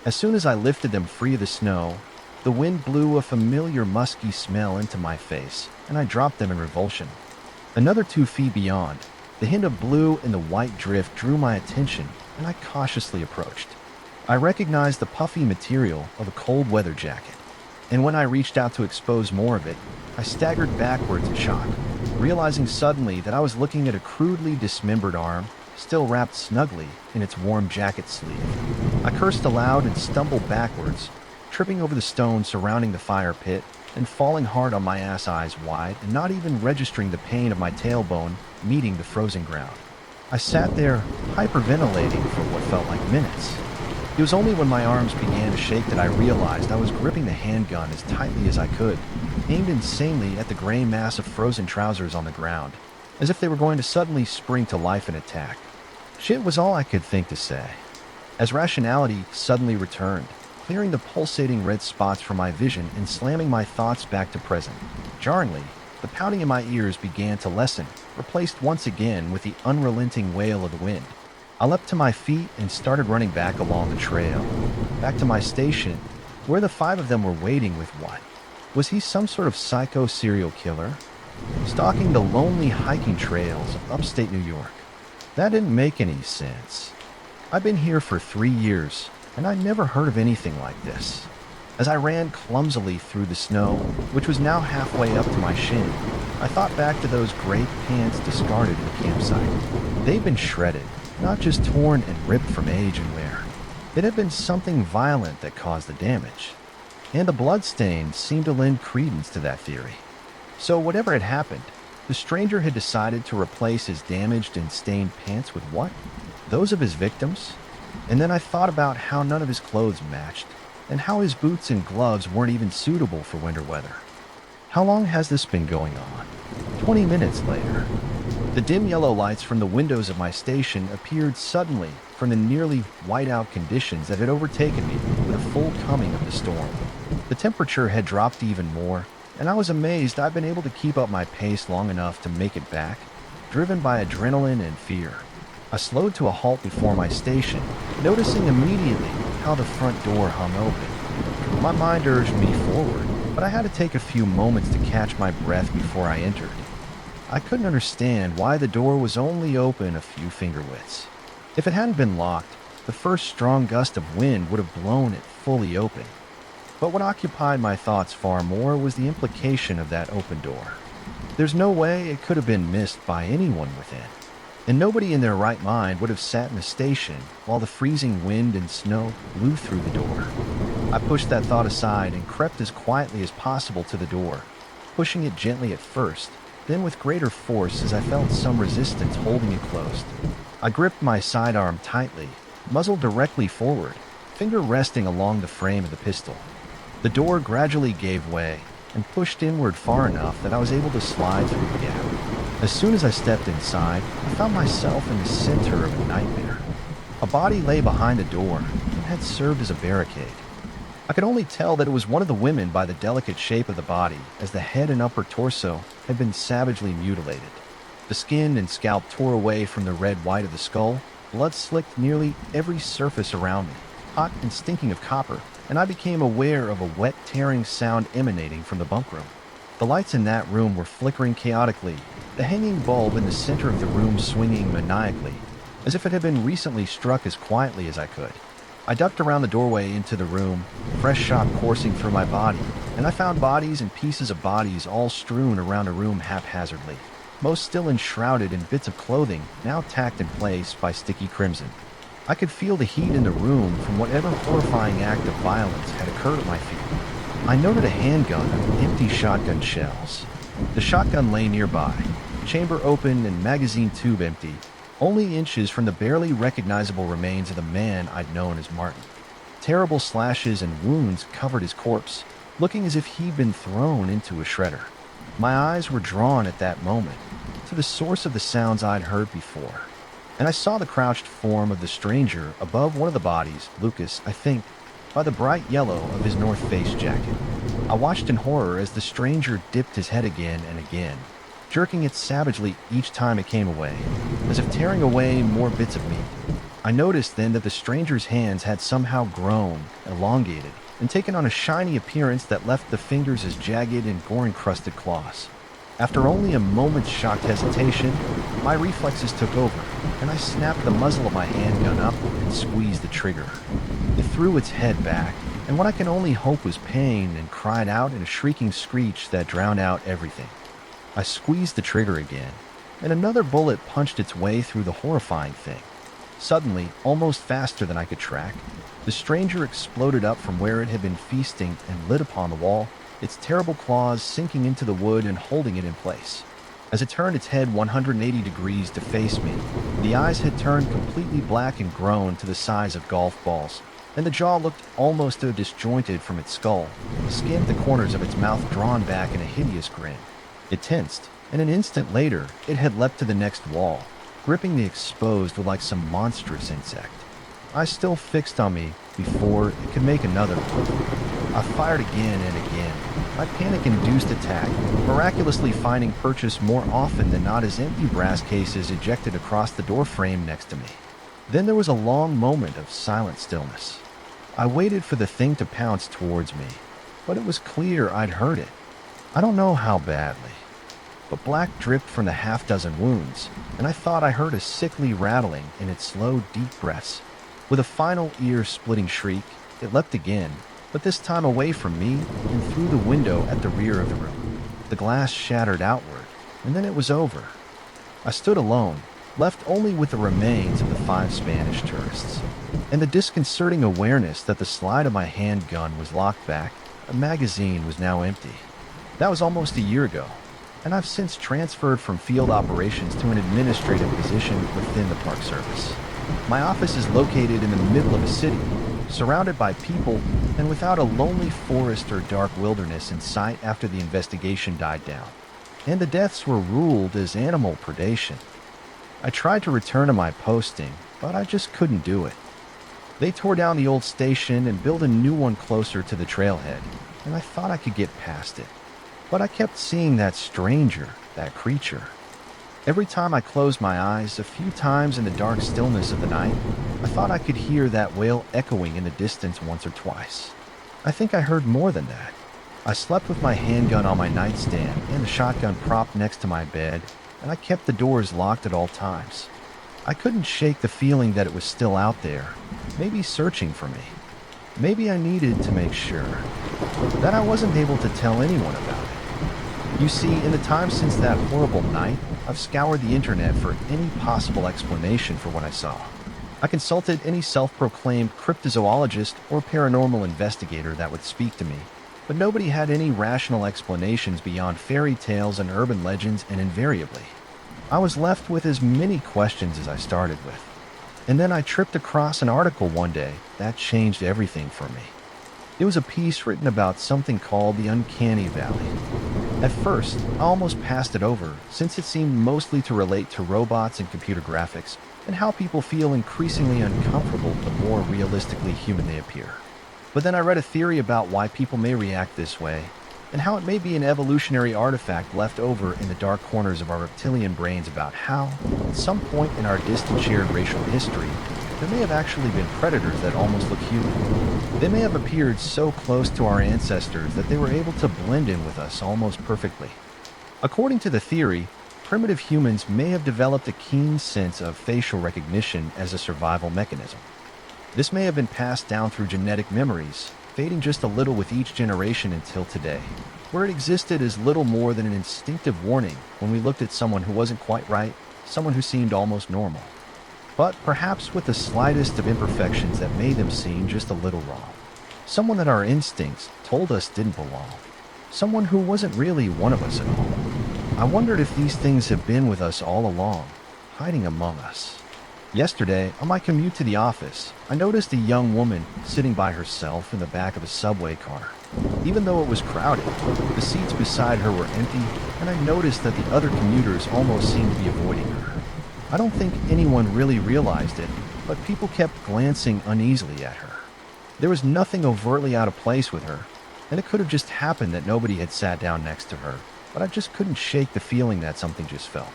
As soon as I lifted them free of the snow, the wind blew a familiar musky smell into my face, and I dropped them in revulsion. Another 2 feet beyond, the hint of blue in the white drift drew my attention, and I cautiously approached. I recognized the puffy material of a cold weather jacket, and when I reached out to expose more of it, I staggered backwards in shock, realizing suddenly that I was looking at a crudely dismembered arm, still wrapped snugly in its warm jacket sleeve. I cursed aloud and stumbled backwards, tripping over the stones surrounding the fire pit and falling hard on my ass, eyes wide and not even registering the pain of my tailbone meeting the frozen ground. I sat there, hyperventilating for what felt like minutes. It was only when my arms began to shake that I realized I was gripping the handgun as tightly as I could, aimed insanely at the gray mass of frozen trousers on the ground, as if they were going to suddenly spring to life and attack. Shit was all I could think to say. As rationality suddenly returned, clearing the pulsating red spots from my vision and slamming my thoughts back to present. Jarringly, the pounding in my ears began to lessen, replaced once again with the unrelenting wail of the wind. I leapt to my feet and started running back along the trail, back to my station, where the 5 of them were waiting with what? Was he some sort of psycho serial killer? Stalking the lonely hiking trails of upstate New York. That didn't make any sense. I've been here for 3 years, and I never heard of anything like this. As I ran clumsily through the snow, which was now halfway up to my shin, I thought back to those gray pants discarded in the campsite. They'd been shredded, not just torn and ripped from age and wear. It had been something violent that caused the damage, and the bloodstains seemed to lend credence to that theory. So whatever had happened, the stranger had decided to replace his damaged and stained pants with what? Those of his victims? And then I thought about how none of his clothes matched, and how his boots and gloves weren't even suitable for winter weather. How long has this been going on? 20 minutes later. The dim yellow lights from the windows of my station appeared suddenly from the nearly white-out conditions that had overtaken me with the full coming of the storm. The temperature had dropped even more, and I was amazed I'd been able to keep up my pace long enough to make it back, driven by adrenaline and fear. I slowed to a halt before my station, noticing immediately how the front door hung open. My mind urged me forward, but I had to take a few moments to catch my breath before I entered. I couldn't understand why the door was only open a few finger widths. If it hadn't been locked, the first strong gust of wind would have blown it fully open. But what occupied my thoughts far more was the implication of that open door. There's no way it could have been missed by anyone within. And nobody in their right mind would have sat in the station while the freezing wind and snow blew through the door. I pushed that thought aside and crept as quietly as possible to the door, pushing it gently at first, then with greater force as I felt some resistance holding it closed. I gripped my sidearm tightly, muzzle directly forward, finger resting along the frame of the pistol. The door gradually gave way and pushed inward far enough that I was able to slide through the gap. As soon as I stepped inside, I found myself in the center of a nightmare. A body lay behind the door and had served as a barricade. I could only tell that it was one of the women by the delicate shape of the body, as the head and upper torso had been savagely mutilated. The skin and scalp tore away from the red white of the skull, blood slicked nearly every surface around me, hot and stinking of copper, and I became aware of a wet tearing sound emanating from the bunk room. The lights in that room were flickering chaotically, the hanging bulb in the center of the room swinging maniacally, as if it had been recently struck as quietly as I could. I ducked around the doorway into the room, fresh shock coursing through my body, and I found bodies and pieces of bodies all strewn around the room haphazardly, most still enshrouded in bits of clothing now tacked in place by sticky crimson. I could feel the heat in the room from whatever horrifying act of violence had occurred at my feet. I noted a handgun and empty shotgun shells. The shotgun lay nearby, chamber open and magazine tube empty, only inches from the barely recognizable remains of the man I'd known as Martin. Terrible slashes and wounds covered his corpse, looking as if he'd been thrown into a shredder. My eyes were drawn at that moment to the source of the sounds I'd heard before, and I saw the crouched form of the stranger above one of the bodies, Lucas, I think, by the bright yellow of his North Face jacket. I watched in horror as the stranger dipped his head again and again, jerking it savagely each time it came away, as if tearing away more bits of meat. I noticed then that the stranger's hands had somehow grown, elongated, and taken on a shiny appearance that left the fingers as jagged and gore-encrusted claws. After only a moment's shocked hesitation, my reflexes took over, and I snapped the muzzle of my handgun up and squeezed the trigger. It threw its head back, and what I can only hope was pain, and cried out in a shrieking screech that drowned out everything. I squeezed the trigger again, and another bullet punched its way through the horrifying thing. Suddenly, almost faster than I could track, the stranger exploded up from where it had been feasting and lit upon the wall, its terrible claws sinking into the wood and holding it in place. As it turned its head 180 degrees to face me, the eyes had turned completely black and grown to the size of golf balls, and the jaw looked almost disjointed from its skull, the skin at the corners of its mouth drawn back in a hideous grin. It tensed, and an instant later, it had leapt to the next wall, gripping the exposed with like some monstrous insect. Eyes still fixed on me before it could make another move. I fired again and again, my panic-induced attack miraculously finding purchase more often than not as empty brass cases ejected across the door frame next to me. Then there was a long moment of silent stillness. I waited for the thing to pounce towards me, but it was clear I'd heard it. I don't know how badly, but black dripped from the half-dozen wounds, and I thought I heard a sickly rattling in its slow, deep breaths. With a final ear-splitting shriek, it leapt again, but this time away from me and through the window at the rear of the room. The glass shattered outward, and then it was over. I stood alone, left only with the remains of the 5 Spanish tourists, and the disconcerting awareness that the slide of my handgun was locked back, a magazine was now empty. That was almost a year ago, and I've since transferred from field operations to an administrative position within the Park Service. My office is located in the middle of a city, surrounded by people and without a lonely forest or dark wilderness in sight after the investigation died down, and the deaths were ruled as animal predation. I tried to return to my posting, but I just couldn't do it. They tore down the old station and built a new one closer to the trailhead, and I thought I could get past it. But I kept seeing that stranger, that creature. Every time I closed my eyes, a few times in the dark stillness of the night, I thought I could hear that wail echoing in the distance once or twice. I think I heard more than that. I slept with my handgun on my nightstand and the shotgun propped next to my bed, and I kept the doors locked at all times. I couldn't shake the feeling that it was still out there, maybe searching for me. Maybe I needed to make sure that I wasn't able to tell anyone about it. You see, in the time since that horrible night, I've scoured the internet for any possible explanation for what I saw. I consulted any self-proclaimed cryptozoologist or paranormal investigator that would speak to me, but nobody had any rational explanations beyond fairy tales and urban legends, and invariably, I was left with as many questions as I started with. And then I tripped across an article one day that changed everything for me. It was a piece written about something called the Uncanny Valley. At first, I almost passed it over since it seemed mostly to relate to robots and computer graphics and how people feel increasingly uncomfortable the more realistically human they appear. But then I read a theory about why people may react this way and how it may be an evolutionary artifact left over in the dark corners of our reptilian brains about how, at some point in our distant shared racial history, there may have actually been predators that almost look human. They may have appeared so close to our ancestors that they were able to blend in with us almost perfectly. According to the theory, primitive humans may have developed a keen sense of facial recognition as a survival mechanism. This may have been passed down through genetic memories, fading just a little with each generation until today, where it existed as little more than an instinctive warning when we looked at someone who wasn't quite right, someone who seemed almost normal, but perhaps with the slightest of imperfections that made them seem just a little wrong. Someone that our instincts told us didn't belong. Someone who wasn't really one of us at all. I wondered if these things have been with us all along, hiding among us. Yesterday, on my commute to the office, I noticed a young woman sitting by herself in the back of a subway car. Even though it was crowded, the seats beside her were empty, and I noticed that the other commuters almost seemed to be avoiding her. I don't think anyone really realized it, but people kept glancing uneasily at her. There was nothing overtly out of place with her, and it could have just happened that nobody had sat down next to her, but I just couldn't shake the feeling that something just felt.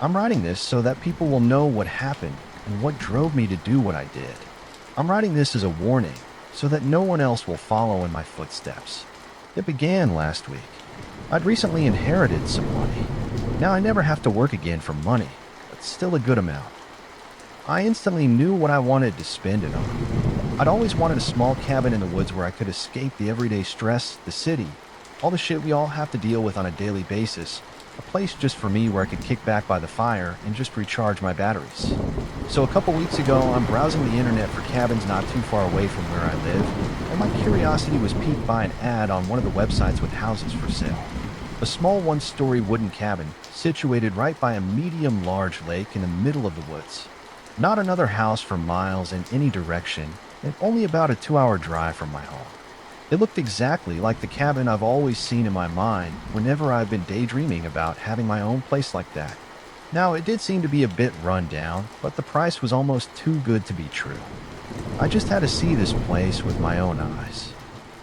I'm writing this so that people will know what happened and what drove me to do what I did. I'm writing this as a warning so that no one else will follow in my footsteps. It began last week. I'd recently inherited some money. Now I never have to work again for money, but still a good amount. I instantly knew what I wanted to spend it on. I'd always wanted a small cabin in the woods where I could escape the everyday stress, the city, all the shit we all have to deal with on a daily basis. A place just for me where I could kick back by the fire and just recharge my batteries. So a couple weeks ago, I'm browsing the internet for cabins not too far away from where I live, and my curiosity was piqued by an ad on one of the websites with houses for sale. A small one-story wooden cabin situated right by a medium-large lake in the middle of the woods. Not another house for miles in any direction, and only about a 2-hour drive from my home. It looked exactly like the cabin I've always seen in my mind whenever I've been daydreaming about having my own place like that. Now, it did seem to be a bit run down, but the price was almost too good to be true. I just had to see this place with my own eyes.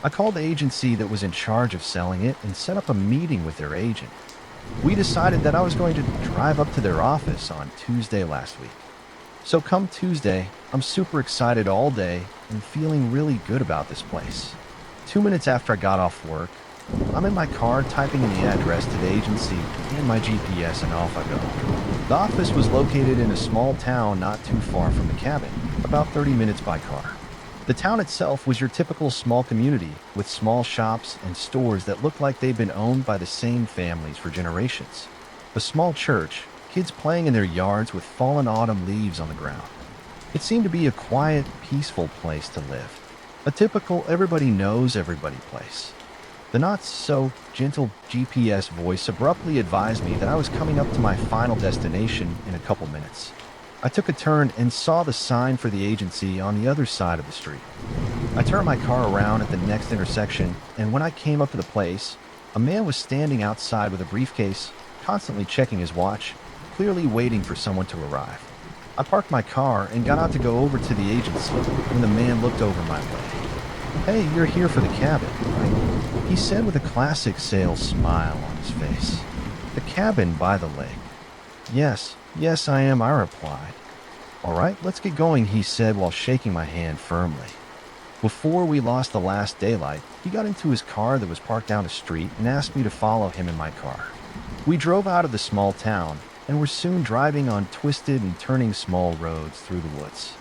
I called the agency that was in charge of selling it and set up a meeting with their agent. We decided that I was going to drive up to their office on Tuesday last week. So come Tuesday, I'm super excited all day and feeling really good about this place. 2 minutes after I got off work, I'm in my car typing in the address to the agency and my GPS, and off I go. The office was located in a small town not too far from the cabin, about 30 minutes by car. The town itself was your typical small community with small shops and stores that looked like they'd been owned by the same families for generations. A small church, kids playing in their yards with fallen autumn leaves on the ground. It seemed to be a quiet, peaceful place to live. A typical everybody knows everybody place. The not-so-gentle GPS voice abruptly advised me that I was coming up to my final destination in a couple minutes. I took a turn and saw the sign for the agency on the other side of the street. I turned my car around at the next intersection, and when I came up to the place, a man was standing outside with a briefcase, constantly checking his watch, clearly waiting for someone to arrive. I parked my car and got out to go over to the agency when the man looked over my way. "Hey, you're here for the cabin, right?" he said with a classic sales smile on his face. "The cabin by the lake." Yes, I am," I replied. "All right, let's get going," he said while shaking my hand firmly. Before we lost the last daylight, he got into his car that was parked down the street and asked me to follow him in my car. We drove out of the small town and were soon driving on twisted and turning small roads through the woods.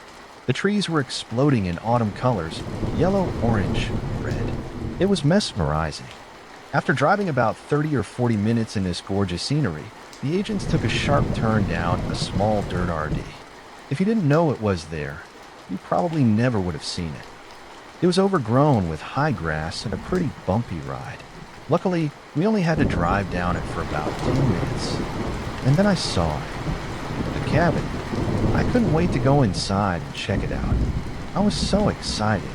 The trees were exploding in autumn colors, yellow, orange, red. It was mesmerizing. After driving about 30 or 40 minutes in this gorgeous scenery, the agents took a sharp turn down a small dirt RD. If you didn't know it was there, you probably never would have seen it. It was overgrown with high grass and a pretty bumpy ride. Luckily, we only had to drive down it for about 10 minutes. And then I saw it. The cabin. I couldn't wait to go inside and check it out. I was so excited.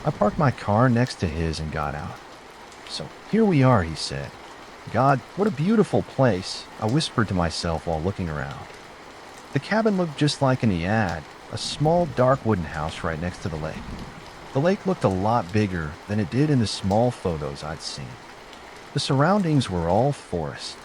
I parked my car next to his and got out. "So here we are," he said. "God, what a beautiful place," I whispered to myself while looking around. The cabin looked just like in the ad, a small dark wooden house right next to the lake. The lake looked a lot bigger than it did in the small photos I'd seen. The surroundings were all forest.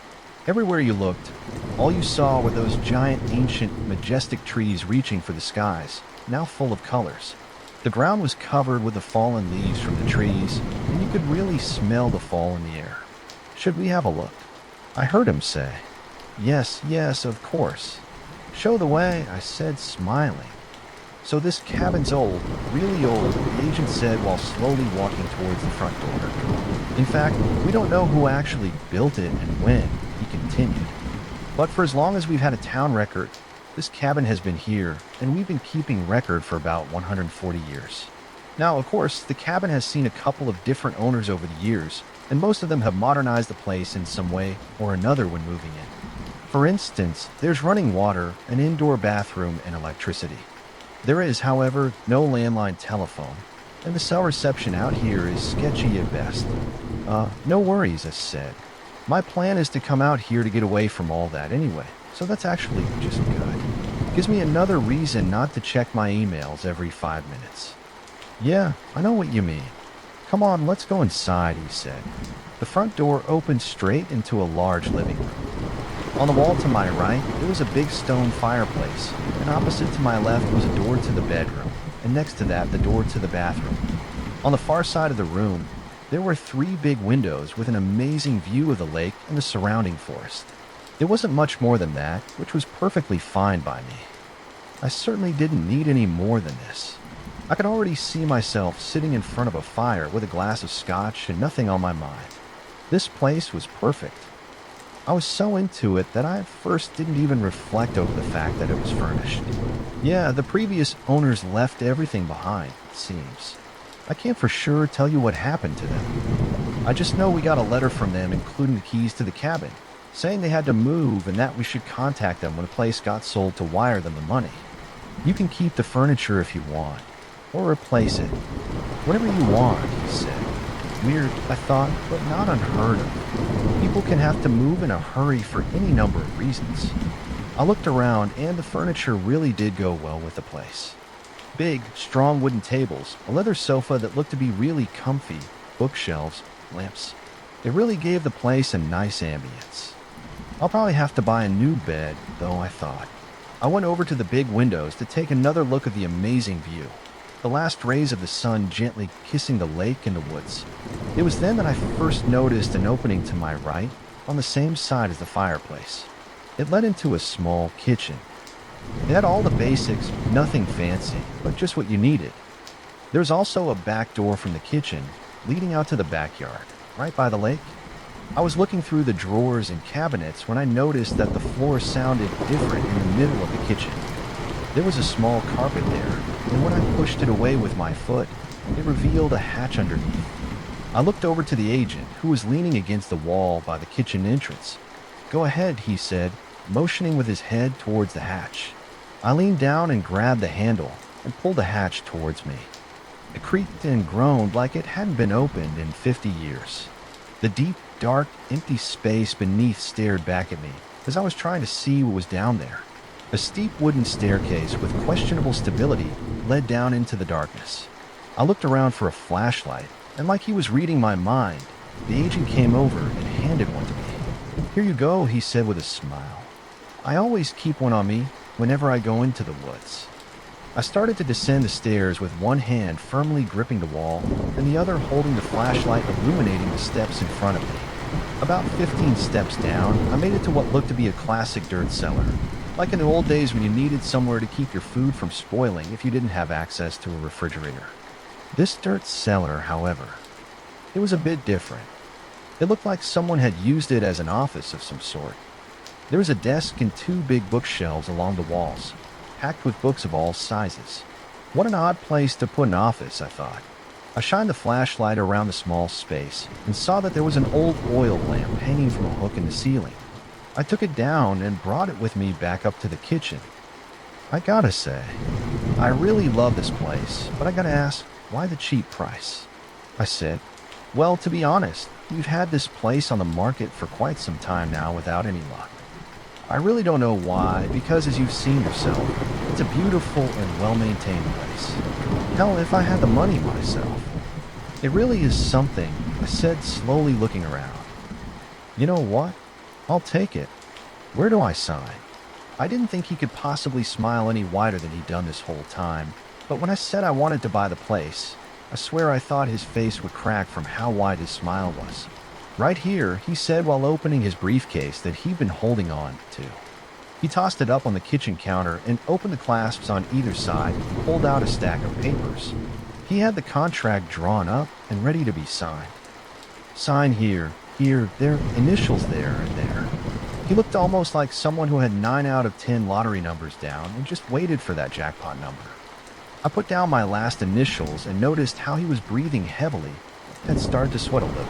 Everywhere you looked, all you saw were those giant, ancient, majestic trees reaching for the skies, now full of colors. The ground was covered with the fallen leaves from the trees, and you could really smell the fall in the air. "Should we have a look?" I heard him say. "Yes, yes, of course." "Show the way," I said, smiling. "So this cabin's old, really old," the agent said while slowly walking towards the front door. "In fact, we don't know who actually built it and when," he continued. "But for as long as we've had a town record, this cabin has been here, and we've been keeping record for about 140 years. Now, of course, the cabin has seen a couple of different owners over the years, and most of them have modernized the place in some way or another when moving in. For instance, there's running water, an indoor bathroom, and electricity. There is, however, no landline telephone, and the cell reception out here is sketchy at best." No worries," I said. "My plan is to come out here to get away from all that anyway, so that's actually just good. Gives me another reason not to check my emails every 5 minutes." "Yeah, I know what you mean. Come on, let's go inside," he said. The front door opened straight into a large living room. On the wall to my right, there was a big stone fireplace, and opposite to my left was a door to the bedroom, and next to that, the door to the bathroom. On the far side of the room, there were 3 big windows with an amazing view of the lake and the surrounding forest. It wasn't much more than that, which was perfectly fine by me. I certainly didn't need any more than this. I could already see myself sitting in front of a fire with a glass of scotch and nothing on my mind. This place was perfect. I was so into it that I at first didn't even reflect over the fact that it was furnished. Yeah, the previous owners left everything behind, it seems. I can't for sure tell you what happened to them. I just know we got a letter from them including the keys to the cabin, saying they had to move and that we should contact them when the place got sold to wire them the money. "You can keep the furniture if you want, or replace it. Whatever you want," he said. Weird, I thought, but not unheard of. People can have to move in a hurry for any number of reasons. I looked around, and the furniture really did go well with the place. Big, strong wooden tables, a leather sofa that looked to be really comfy, bookshelves, lamps. It really gave the place a nice ambience. I'll probably have to buy a new bed, though, I thought. I went over to the big windows to take another look at the amazing view. The last rays of the sun gently kissing the lake and the woods. It was then that I first noticed an opening to my right, on the same side as the fireplace. It led into a small kitchen. It had all the basics, nothing fancy, but just what you needed. There was also a back door from the kitchen, leading out to the backyard, right by the lake. I was looking through the drawers and cabinets when I noticed that the floor sounded different in the middle of the kitchen. There was a small carpet there, and when I pushed it away with my foot, it revealed a hatch underneath. I looked over to the agent, who was leaning against the wall by the kitchen entrance. "Go ahead," he said, motioning with his head towards the hatch. I leaned down and grabbed the handle and pulled the hatch towards me. It creaked and groaned like it hadn't been opened in 50 years. The deep, dark, empty space beneath stared back at me as I was trying to see what was down there. A steep wooden staircase with questionable stability led down into the darkness. I looked around for a flashlight, and like he was reading my mind, the agent came over and handed one to me. "Here you go," he said with a smile. "I always keep one on me whenever I go into the woods." I started to descend the stairs with one hand firmly gripping the wall and the other holding the flashlight illuminating the steps in front of me. About 15 steps down, I made it to what looked to be a classic dirt cellar. Like in the old days when you needed somewhere to keep your food from spoiling if you didn't have access to a refrigerator. This dirt cellar, however, it was a bit different. It looked like someone had used it as an office of some sort. There was a desk and 2 big bookshelves along the walls, packed with books of all sizes. What an odd place to put an office, I thought. I shined the flashlight around the small space and saw that there was an old oil lamp hanging from a hook in the ceiling. I took it down and brought it with me back up to the kitchen. I gotta say, I really love this place, but I gotta ask, why the cheap price? I said, well, to be honest, we've had this place on the market for quite some time now without any luck. I really don't know why, because as you've seen yourself, it's a beautiful and well-maintained place. Hell, if I had the money myself. It really is something, I said, slowly looking around. You know what? I'll take it. Where do I sign? I didn't think he could possibly smile any wider than he'd done this whole time, but when I said I wanted to buy the place, I swear I thought his face would crack from how wide his smile was. Right here, he said while opening his briefcase that he'd been holding on to. He tossed it up on the kitchen counter and opened the clasps on either side and pulled out a stack of papers. He had the contract drawn up and ready to be signed. Sign here, here, there, initials there and there. He looked almost like someone who had 9 out of 10 lottery numbers down and just waited for that jackpot number. I put down my last initials and noticed how he was breathing heavily and started to sweat a little.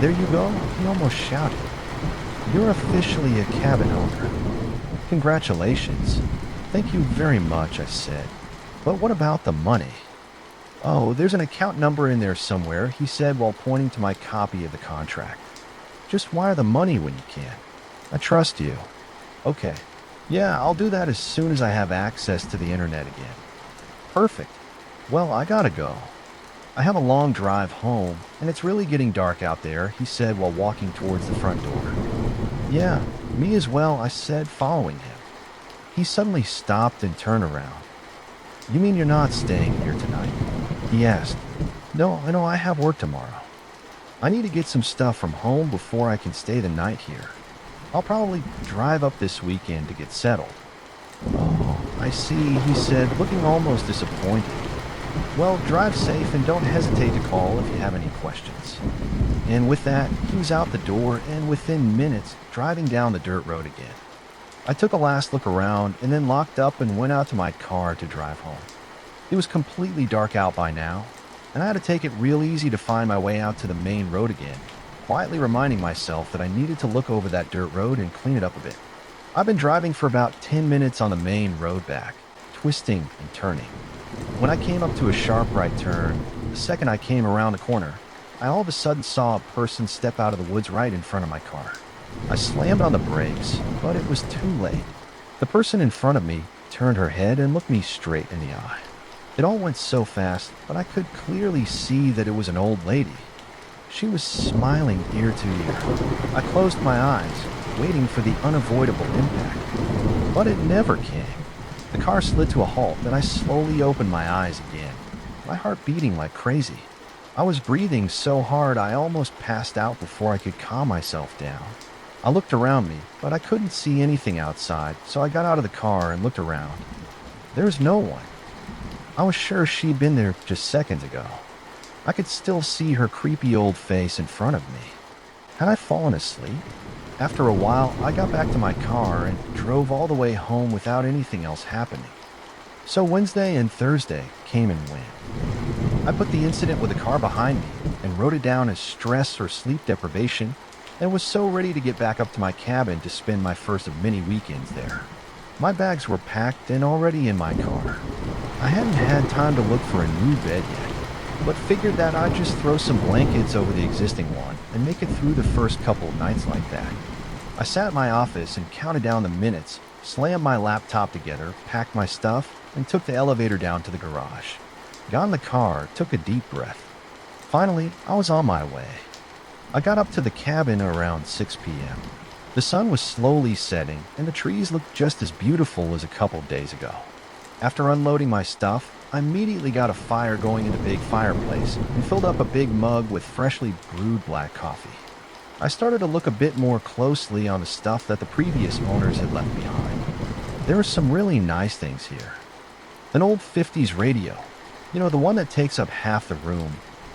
There you go, he almost shouted. You're officially a cabin owner. Congratulations. Thank you very much, I said. But what about the money? Oh, there's an account number in there somewhere, he said while pointing to my copy of the contract. Just wire the money when you can. I trust you. Okay. Yeah, I'll do that as soon as I have access to the internet again. Perfect. Well, I gotta go. I have a long drive home, and it's really getting dark out there, he said while walking towards the front door. Yeah, me as well, I said, following him. He suddenly stopped and turned around. You mean you're not staying here tonight? He asked. No, I have work tomorrow. I need to get some stuff from home before I can stay the night here. I'll probably drive up this weekend to get settled. Oh, I see, he said, looking almost disappointed. Well, drive safe and don't hesitate to call if you have any questions. And with that, he was out the door and within minutes, driving down the dirt road again. I took a last look around and then locked up and went out to my car to drive home. It was completely dark out by now, and I had to take it real easy to find my way out to the main road again, quietly reminding myself that I needed to look over that dirt road and clean it up a bit. I've been driving for about 10 minutes on the main road back, twisting and turning. When I came up to a sharp right turn, the second I came around the corner, I all of a sudden saw a person step out of the woods right in front of my car. I slammed on the brakes, but it was too late. The person in front of me turned her head and looked me straight in the eye. It all went so fast, but I could clearly see that it was an old lady. She was smiling ear to ear. I closed my eyes, waiting for the unavoidable impact. But it never came. The car slid to a halt, and I slowly opened my eyes again, my heart beating like crazy. I was breathing so hard I almost passed out before I could calm myself down. I looked around me, but I couldn't see anything outside, so I got out of the car and looked around. There was no one. I was sure she'd been there just seconds ago. I could still see her creepy old face in front of me. Had I fallen asleep? After a while, I got back to my car and drove all the way home without anything else happening. So Wednesday and Thursday came and went. I put the incident with the car behind me and wrote it down as stress or sleep deprivation and was so ready to get back up to my cabin to spend my first of many weekends there. My bags were packed and already in my car. I hadn't had time to look for a new bed yet, but figured that I'd just throw some blankets over the existing one and make it through the first couple of nights like that. I sat in my office and counted down the minutes, slammed my laptop together, packed my stuff, and took the elevator down to the garage. Got in the car, took a deep breath. Finally, I was on my way. I got up to the cabin around 6 p.m. The sun was slowly setting, and the trees looked just as beautiful as a couple days ago. After unloading my stuff, I immediately got a fire going in the big fireplace and filled up a big mug with freshly brewed black coffee. I started to look a bit more closely on the stuff that the previous owners had left behind. There were some really nice things here. An old 50s radio, the one that takes up half the room,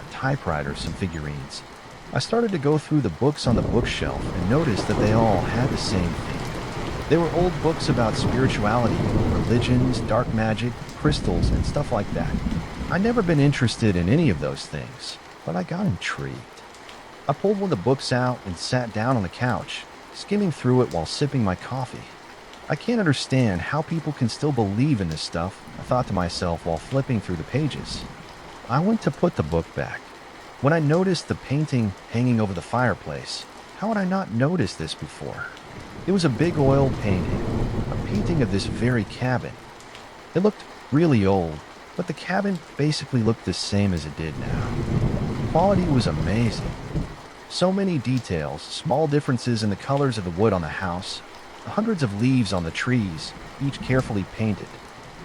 a typewriter, some figurines. I started to go through the books on the bookshelf and noticed that they all had the same theme. They were old books about spirituality, religions, dark magic, crystals, and stuff like that. I'd never been interested in any of those things, but I got intrigued. I pulled one of the books out and sat down on the couch, skimming through it while sipping my coffee. I can't understand how people can still believe in this stuff, I thought to myself while flipping through the pages. I went to put the book back. When I noticed the painting hanging over the fireplace, how had I not noticed this before? It was a big oil painting, a painting of this very cabin. It looked really old, but the cabin basically looked the same as it did now. The quality was amazing. So many details, small differences in the colors of the wood on the house, the hundreds of leaves on the trees, each carefully painted.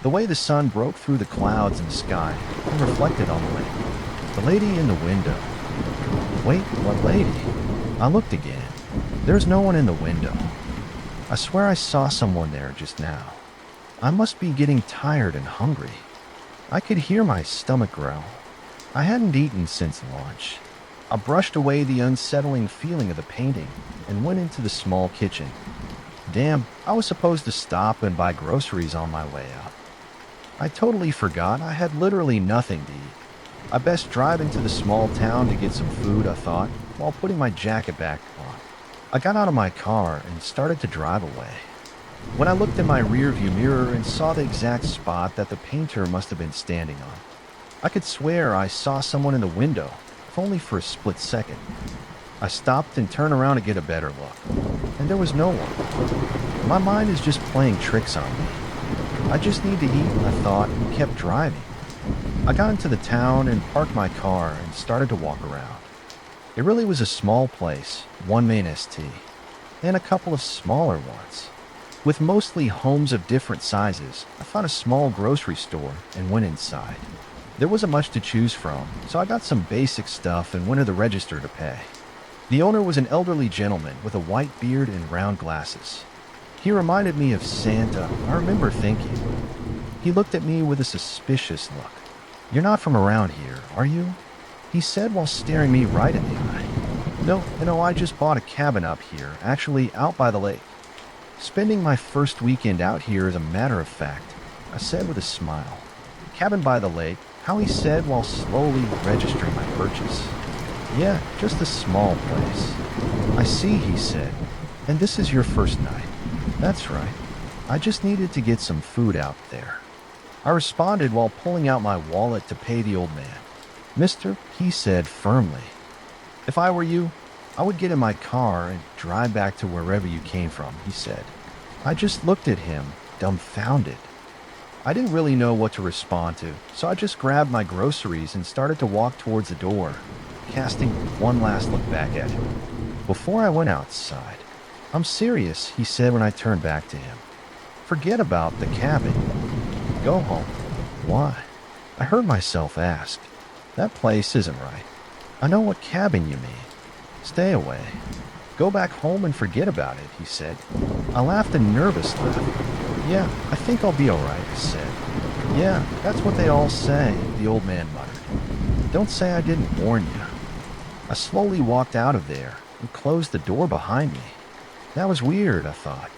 The way the sun broke through the clouds in the sky and reflected on the lake. The lady in the window. Wait, what lady? I looked again. There's no one in the window. I swear I saw someone there just now. I must be getting tired and hungry. I could hear my stomach growl. I hadn't eaten since lunch. I brushed away the unsettling feeling of the painting and went into the small kitchen. Damn, I was supposed to stop and buy groceries on my way up. I totally forgot I had literally nothing to eat. I best drive into the small town to get some food, I thought, while putting my jacket back on. I got out of my car and started to drive away. When I looked in my rearview mirror and saw the exact spot that the painter must have been standing on, I could swear I saw someone in the window, if only for a split second. I stopped and turned around to get a better look, and there was no one. My mind is just playing tricks on me. I just need to eat, I thought, and kept driving. I got into the town and parked my car and started to walk around. It really was a small place, one main ST, and a couple of smaller ones. With mostly homes of different sizes, I found a small grocery store and went inside. There wasn't much to choose from, so I got some basic stuff and went to the register to pay. The owner was an elderly gentleman with a white beard and round glasses. He reminded me of Santa, I remember thinking. He looked at me with a suspicious look. "You're not from around here, are you?" he said while staring me right in the eye. No, I just bought a cabin up here, actually out by the lake. Spending my first weekend out here as a matter of fact, I said with a smile. Cabin by the lake, Howie said while slowly registering my purchase. "Yeah, just a small place." "I see," he said. "And this is your first night." "That's right. I just needed to get some food out there." I responded while pulling out my wallet to pay the old man. "Mister," he said firmly, "if I were you, I would get in my car and drive back to wherever you came from," he said. I just looked at him, dumbfounded. I didn't really know what to respond to, so I just grabbed my groceries and started to walk towards the door, casting one last look back at him. Before I went outside, "I'm serious," he said when I turned back to him. "Forget about the cabin. Go home." "Why?" I heard myself ask. "That place isn't right." "I know what cabin you mean. Stay away. Go back home and forget about it," he said. I laughed a nervous laugh. "Yeah, I think I'll be all right," I said. "Yeah, that's what they all say," the old man muttered. "Don't say I didn't warn you." I slowly walked out of there and closed the door behind me. That was weird, I thought.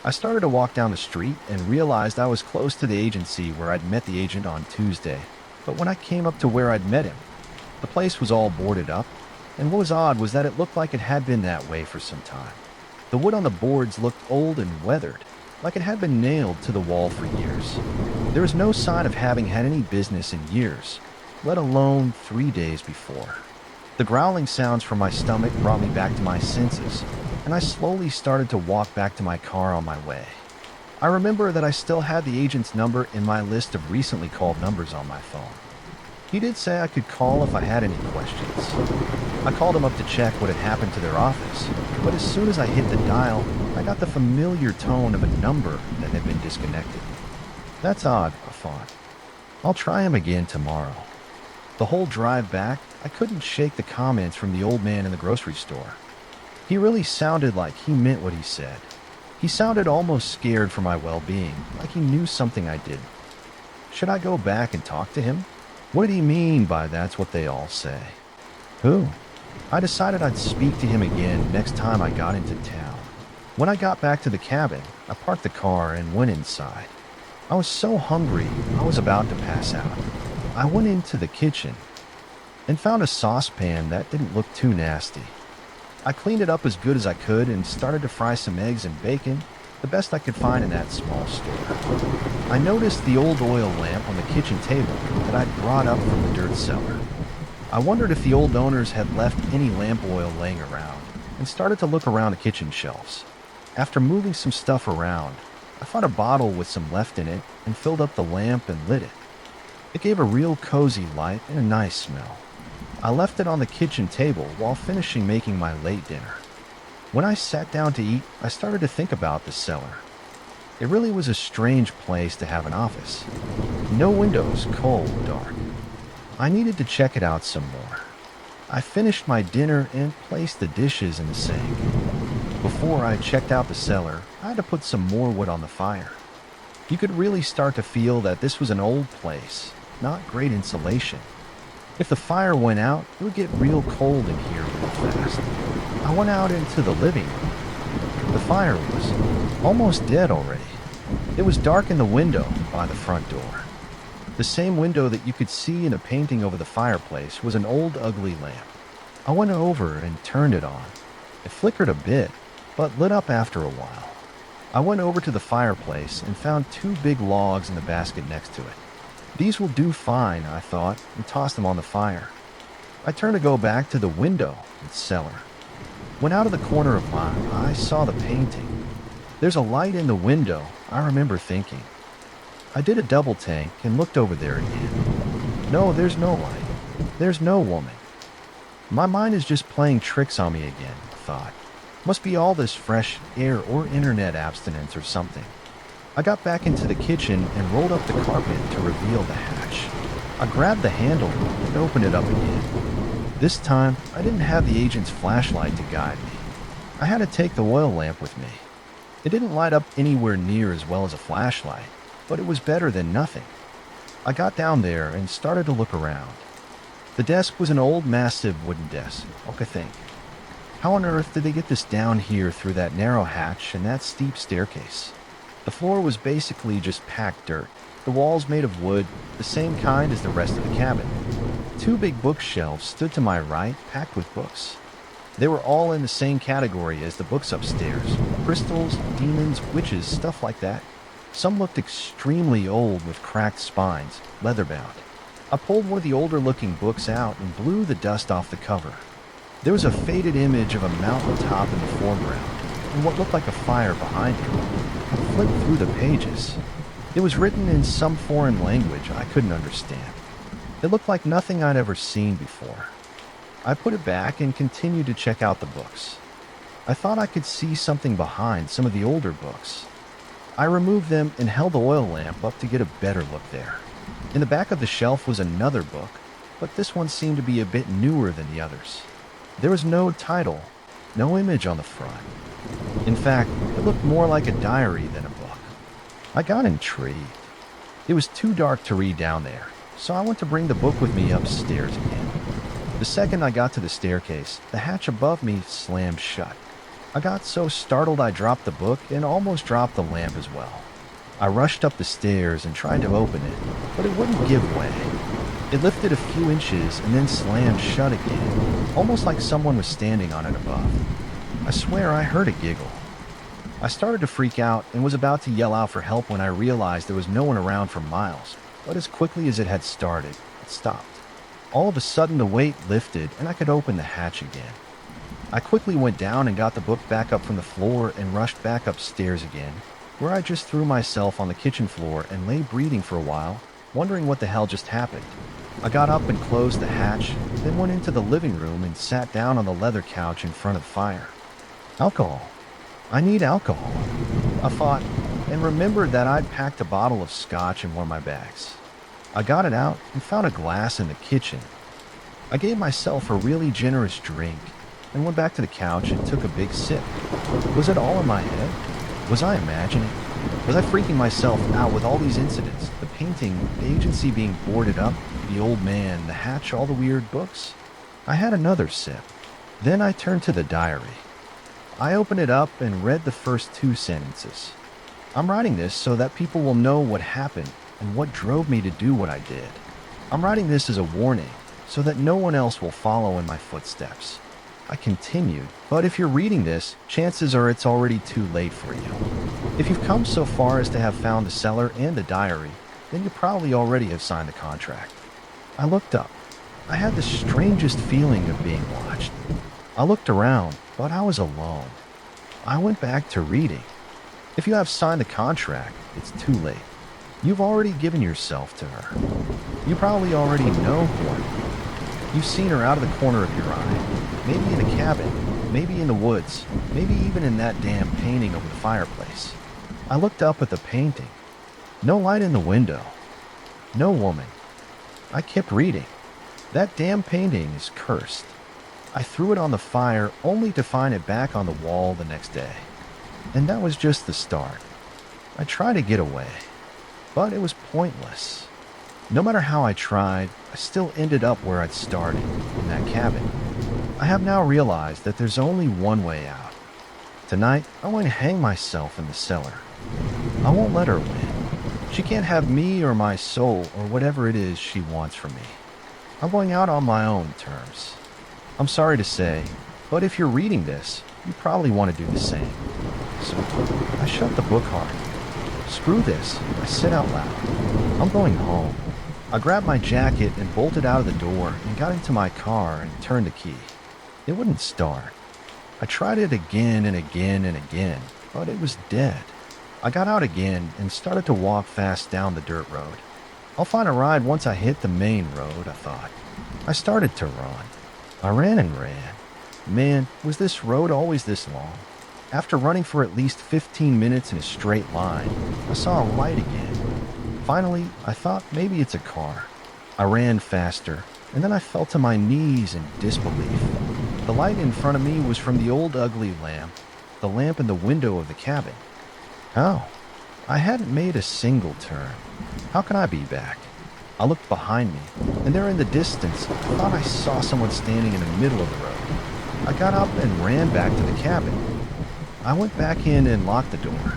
I started to walk down the street and realized I was close to the agency where I'd met the agent on Tuesday. But when I came up to where I'd met him, the place was all boarded up, and what was odd was that it looked like it had been that way for some time. The wood on the boards looked old and weathered, like it had been nailed to the wall for years. There was no sign of having had any business in years, let alone 3 days before. The growling sounds from my stomach brought me back to my senses, and I slowly started to walk back to my car on my way. I remember that I still had the agent's number in my list of recently called numbers on my phone. He did say I could call if I had any questions. I called him up to check what had happened to their office, but as soon as I hit the dial, I got the familiar tone of a number that had been disconnected. That's odd, I thought. I'll try him again tomorrow. The whole drive back, I couldn't shake the comments from the old man in the grocery store. He really sounded like he meant what he said. He sounded almost scared for my well-being, like he knew something I didn't. Should I go back and talk to him? What did he mean by "that's what they all say"? Who? I decided I'd speak to him again next time I got into town. When I got back to the cabin, I parked the car and went inside. I was so hungry, I was about to pass out. I went into the kitchen and found a saucepan that didn't look too nasty. I cleaned it up as good as I could and started to fry some eggs and bacon, the best I could find in that small store. I noticed the old oil lamp on the kitchen table that I'd brought up from the dirt cellar. I wondered if the old owners had left any lamp oil laying around and started to look around the kitchen shelves. After moving some stuff around, I found a bottle with some left in it and filled up the lamp and lit it. It gave a real cozy light and a nice smell. I left it on the kitchen table while finishing making my late dinner. When I sat down to eat, I started to think about the cellar. It really was a strange place to have an office. No windows, cold, dark. I needed to check it out some more. I finished my dinner and placed the dishes in the sink. Before I checked out the cellar, I had to put some more wood on the fire. You could really start to feel that this was an old place, not great insulation. If the fire went out, it would get real cold in here real fast. I went out into the living room. The fire was almost dead already. It was dark in the window by the front door. The same window that you could see in a painting over the fireplace was an old ugly lamp. I went over and turned it on. It flickered a bit, but lit up after a while. I went over to the fireplace and found 2 big logs in the basket next to it. These will do fine, I thought, and tossed them on the fire. I turned to go back to the window and cellar. When out of the corner of my eye, I saw the painting. There's a light in the window, I remember thinking. I did a double take and looked over there again. No, there's no light. There's no woman. My mind is just playing tricks on me again, I thought. Must be all this fresh air or internet abstinence or something. I got back into the kitchen and rolled up the carpet to reveal the hatch. I grabbed the handle and opened it up again. This time, I didn't have the agent's flashlight to guide me. I had to take the oil lamp with me. It didn't light up anywhere near as well as a flashlight, but it was better than nothing. I got down there and started to look around. The desk was an old, massive wooden desk, I think. How on earth did they get this down here through that narrow hatch and that steep staircase? The floor was basically just packed dirt. The walls made of wood, the same kind as the rest of the cabin. 2 big bookshelves stood to my right, packed with books. They were all in the same category as the books upstairs. Crystals, demons, witches, stuff like that. Some looked extremely old with cracked spines, leather-bound. I pulled one of the older-looking books out and blew the dust off the cover. There was a faded image of a mountain top in the foreground, and what looked like a fire behind it. I flipped through the pages. It was written in some foreign language I couldn't understand. It looked like nothing I'd ever seen before. I put it back and continued to check out the books. I thought I could see something behind some of the older books. I removed them and held the oil lamp up to get a better look there. In the back of the shelf was another book, but this one seemed to be a bit newer than the others. There was no title, no image on the front. In fact, it looked more like a diary than a book. I got intrigued. It was too dark to read down there, so I went to bring the book with me upstairs again. The second I got to the staircase, the hatch above me slammed shut. I got so startled I dropped the book and almost dropped the lamp as well. I rushed up the stairs and tried to open it, but it wouldn't give way. It lifted a few inches and then slammed shut again, almost like someone was standing on it above. I swear I heard a giggle. I started to freak out and was about to yell out for help when I realized there was no one around for miles, but as quickly as it had started, it stopped. All of a sudden the weight lifted and I could open the hatch again. I quickly went down and got the book back up from the floor and rushed back upstairs again, where I just threw myself on the kitchen floor and lay breathing for a while, wondering what the hell just happened. I got up and closed the hatch, then went into the living room and sat down on the leather couch in front of the fire. Alcohol. I need alcohol, I thought, and remembered that I'd packed a bottle of scotch in one of my bags. I got it out and found a glass in the kitchen. I gave myself a really generous drink and went back to the couch and took a big sip. Was it all in my head? Was I imagining? Was I freaking myself out with all these incidents? The painting, the agency being boarded up, the old man, the hatch, all the weird books? I had another sip. Then I turned to the diary. I opened it up and read the first 2 sentences. I'm writing this so that people will know what happened and what drove me to do what I did. I'm writing this as a warning so that no one else will follow in my footsteps. I continued, but if you're reading this, chances are it's already too late for you. If you've come so far as to have found the cellar and the diary, then you probably already have signed the contract. I looked up. I had the strangest feeling of being watched. I looked around, but I was alone. I went back to reading. If you have signed the contract, it's too late. You've already given yourself to her. You probably already know her. You've seen her out of the corner of your eye. Maybe in a cabin, maybe in the woods, maybe even in that damn painting over the fireplace. I looked up at the painting. No light in the window. No woman. I kept reading. That damn painting is cursed. I threw it on the fire only to find it back on the wall the next day. And that was just the start. I tried to get away, but it was pointless. No matter how I tried, I still ended up where I'd started, in that cabin. I have now realized that there's only one way out. Tonight, I'm going to hang myself in the cellar. I won't let her win. She can't have me or my soul or whatever it is she wants from me. I'm going out on my own terms. I'm sorry to say, but if you're reading this, you probably want to do the same. So, I shut the book hard. Screw this, I said out loud. I'm going home. I grabbed my jacket and bolted out of the door and got into my car and turned the key. It wouldn't start. I tried it again and again and again, but it was dead. I got out again and started to walk fast down the dirt road. I'll find a ride once I hit the main road, I thought. I started to run. I ran and ran. Man, was this road always this long? After running for at least 15 minutes in a straight line, I saw a light again. Finally, I thought maybe it's a car. I ran faster, and then I fell to my knees in disbelief. The light in front of me was from the old ugly lamp, the lamp in the window of the cabin. How? I hadn't made a single turn. How can I be back? I looked behind me, and there in the distance, I thought I saw someone standing in the middle of the road. I got up and ran back to the cabin. I went back in and locked the door.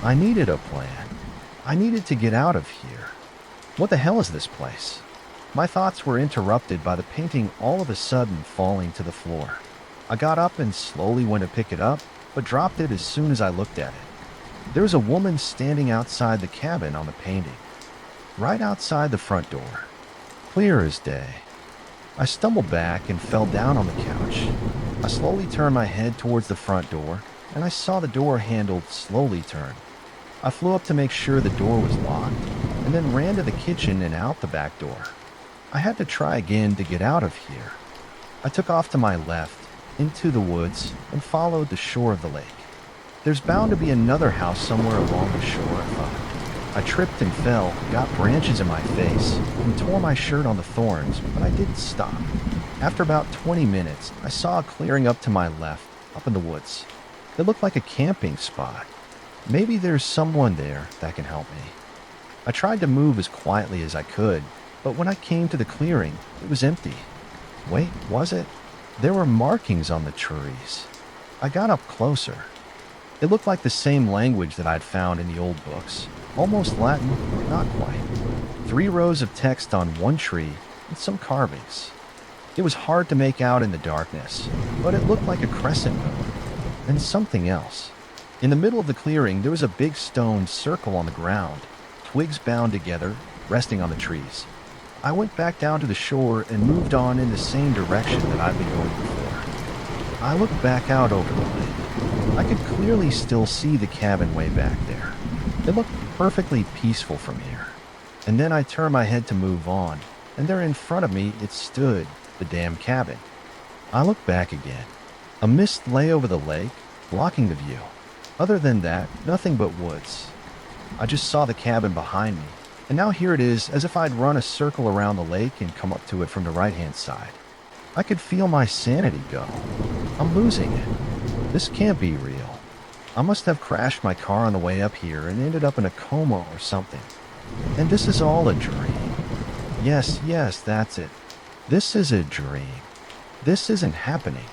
I needed a plan. I needed to get out of here. What the hell is this place? My thoughts were interrupted by the painting all of a sudden falling to the floor. I got up and slowly went to pick it up, but dropped it as soon as I looked at it. There was a woman standing outside the cabin on the painting, right outside the front door, clear as day. I stumbled back and fell down on the couch. I slowly turned my head towards the front door, and I saw the door handle slowly turn. I flew up to make sure the door was locked, and then ran to the kitchen and out the back door. I had to try again to get out of here. I took off to my left, into the woods, and followed the shore of the lake. There's bound to be another house somewhere along the shore, I thought. I tripped and fell, got branches in my face, and tore my shirt on the thorns, but I didn't stop. After about 20 minutes, I saw a clearing up to my left, up in the woods. It looked like a camping spot. Maybe there's someone there that can help me. I tried to move as quietly as I could, but when I came to the clearing, it was empty. Wait, was it? There were markings on the trees. I got up closer. It looked like the same language that I'd found in the old books. Almost Latin, but not quite. 3 rows of text on one tree with some carvings. It was hard to make out in the darkness, but it looked like a crescent moon and something else. In the middle of the clearing, there was a big stone circle on the ground, twigs bound together, resting on the trees. I went back down to the shore and moved on in the same direction that I'd been going before. I looked back out over the lake. I could clearly still see the cabin way back there. It looked perfectly peaceful from here. And then I turned my head to move on, and there in front of me it stood, the damn cabin. I looked back again. A mist lay over the lake, blocking the view. Other than that, nothing but woods. I just saw the cabin behind me, and now here it is as if I'd run a circle around the lake and come up to it from the right-hand side. I could feel my sanity go. I'm losing it. This can't be real. I must have crashed my car on the way up here and ended up in a coma or something. And this is all a dream. Yes, that's it. This is a dream. This isn't happening.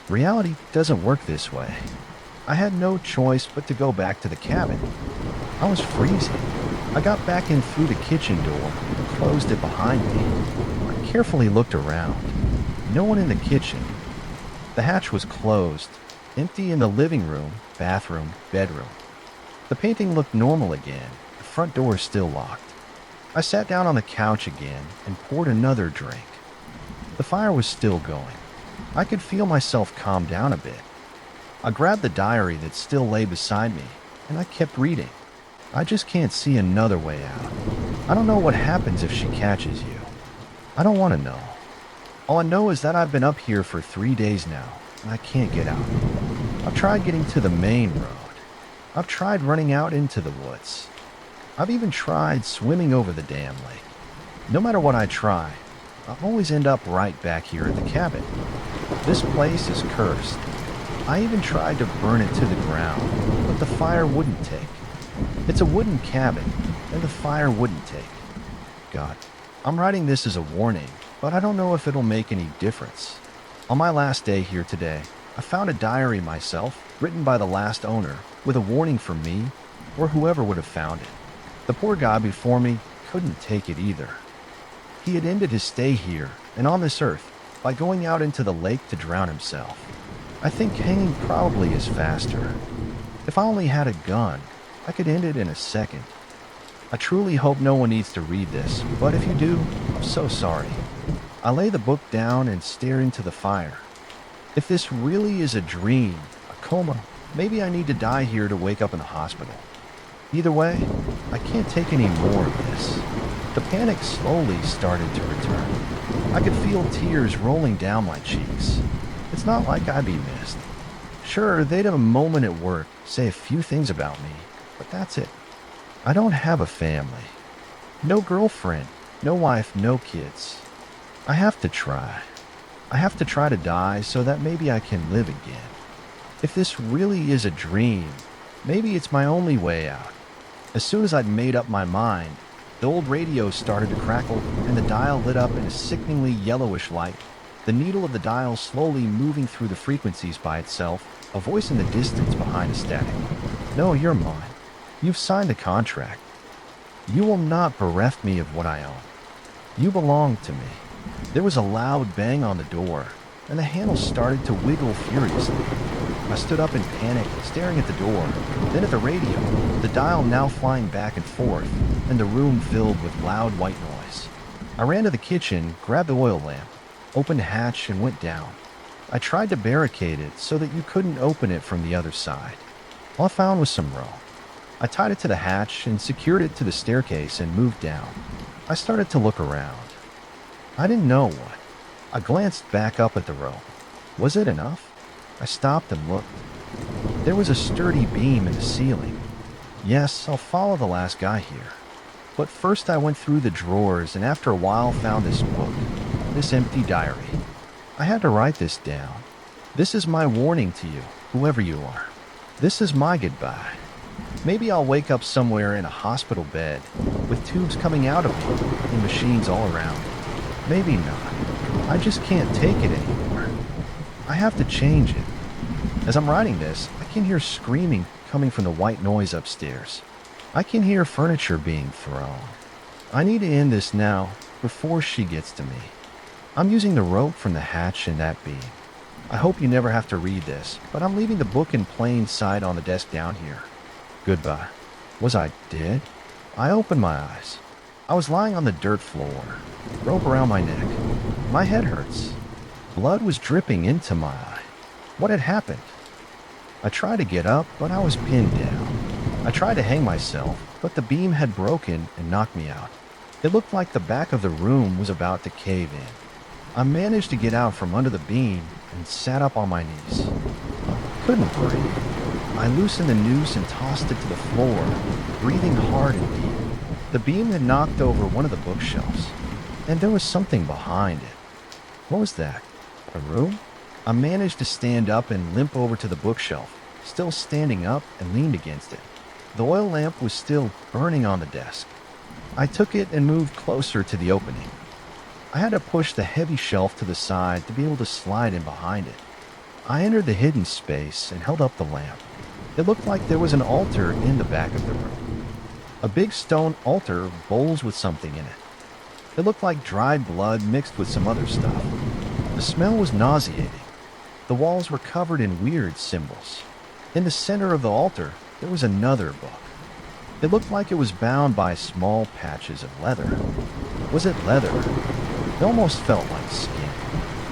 Reality doesn't work this way. I had no choice but to go back to the cabin. I was freezing. I got back in through the kitchen door and closed it behind me. I carefully looked around. No one in the kitchen. The hatch was closed, empty in the living room, bathroom, bedroom. The painting looked normal again, the front door still locked. I sat down on the couch again and poured another drink. The fire was still going. I could feel myself calm down a bit. I grabbed the diary that still lay beside me, and I kept reading. I just can't see another way out. I don't know what happens if she catches you. I don't want to know. All I know is that I've been up here for 3 days now, and I can't get out. I've tried getting to the main road. I've tried running out into the woods. I've even tried swimming over the damn lake. No matter what I try, I always end up right back here at the cabin. This place is cursed. I even tried to burn it to the ground, but the fire wouldn't take. It's a wooden cabin, and the fire wouldn't take. God, I'm writing this as a warning, but I don't know if it'll make any difference. On my last day here today, I found a diary myself, written by the last owner, with a warning for me, or whoever would have found it. The poor guy before me couldn't take it either. He had ended his stay here, and on this earth, by going out into the lake to drown himself. I think hanging probably is faster. If I only had a gun, I could end it in a second. I truly hope no one needs to read this, but if you do, I'm so sorry. I lay the book down and stare into the fire. If this really is a dream, a coma, maybe I need to die here to wake up in the hospital. Either way, I can't take any more of this. The panic slowly started to return. I could feel tears rolling down my cheeks. It's not like I'd be missed. Sure, they'd have a moment at work, say a few things about me, but that's it. I don't have a family. No girlfriend, no wife, no kids. I have to try. I have to try to die so that maybe I can live again. If this really is a dream, maybe it's my only way out. As soon as I'd made up my mind, the old radio started to crackle and the dial lit up in a sickeningly yellowish light. The needle of the dial slowly moving through the frequencies by itself, a voice in the distance behind a static. No, you're mine. You've signed a contract. You will not bereft me of what I own. You belong to me. There was a loud bang on the door, and the handle started to wiggle furiously. I stood up in panic, staring at the door, then at the radio, the dial now flying back and forth, and the room filled with loud white noise. I ran to the kitchen, grabbed the oil lamp, opened the hatch, and went down. I tried to barricade it so that you couldn't open it from the other side. All I found was some rope. I tied it to the hatch and secured it to the staircase and moved down. I started to look around. I didn't know what. I glanced back up at the rope. Was it enough? I stopped and looked. There was a sturdy beam in the ceiling. Yes, I'll follow the last guy here. But first I went through the drawers and after a while found this book, this empty diary. I had to write this down. This is my warning to you, whoever you are. This is my goodbye. Maybe I'll wake up somewhere in a hospital bed, with tubes coming out of me and machines all around. Maybe not. I just can't take it anymore. I have to change it. As I'm writing this, I can hear screaming coming from the white noise upstairs. I can hear furniture being thrown. I need to end this now, before she gets to me. I'm using the rope from the hatch and that beam. I hope you never have to read this, but I'm leaving the book in plain sight on the desk down here. Goodbye. Was I dead? I opened my eyes. I was lying on the dirt floor, rope around my neck. My head hurts. Blood was dripping into my eye. What had happened? I tried to get up, but I was pinned down. I tried to hang myself, but the beam had broken and knocked me out. It looked like the back of the room was about to cave in. I managed to get out from under the beam and sat up on my knees. I couldn't breathe. I loosened the noose and tossed it to the floor, breathing hard and deep. The beam had knocked over one of the bookshelves, and there was something behind it. What was that? A room? I managed to stand up and limp over to the bookshelf, still standing up, and leaned against it. The oil lamp was still burning on the desk. I took it and moved closer to the opening. I had to push the heavy shelf to the side to be able to slide in behind it. I entered the hidden space and held up the lamp. It looked like there was an altar in the back of the room. A big stone altar bowls with something in it. It looked like dried blood mixed with some other stuff. The smell was nauseating. The walls were covered in weird symbols. In the center of the altar, there was another book. It looked like it was bound by small patches of leather. Was it leather? It almost felt like skin.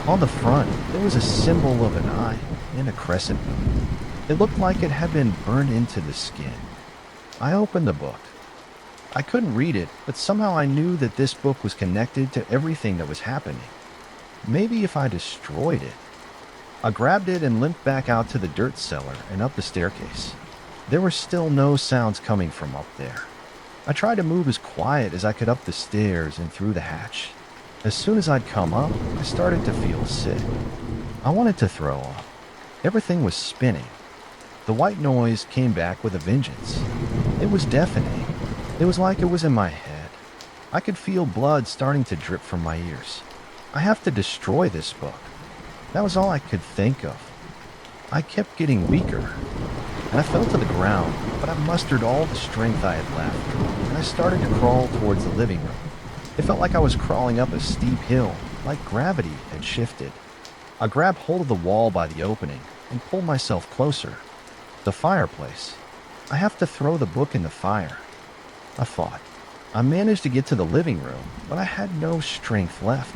On the front, there was a symbol of an eye and a crescent moon. It looked like it had been burned into the skin. I opened the book. I couldn't read it, but somehow I knew that this book was connected to everything that was happening. Maybe if I destroyed it. I grabbed it and limped back out to the dirt cellar and up the staircase. There were still no sounds coming from up there. I tried to move as quiet as I could up the stairs and through the hatch. As soon as I'd come up, I started to feel sick. I wanted to throw up. Everything was spinning. The white noise came back with a vengeance. It was deafening. It was like it was in my head. I could feel blood starting to drip from my ears. I have to destroy this book. That was all I could think of. I kept getting weaker, and I fell to the ground, but I mustered all the strength I had left, and I started to crawl towards the living room. It felt like I was crawling up a steep hill, like gravity had shifted. I grabbed hold of the wall by the opening and pulled myself closer. The fireplace. I have to throw the book in the fire. I fought. I managed to get to the living room, but I had no strength left.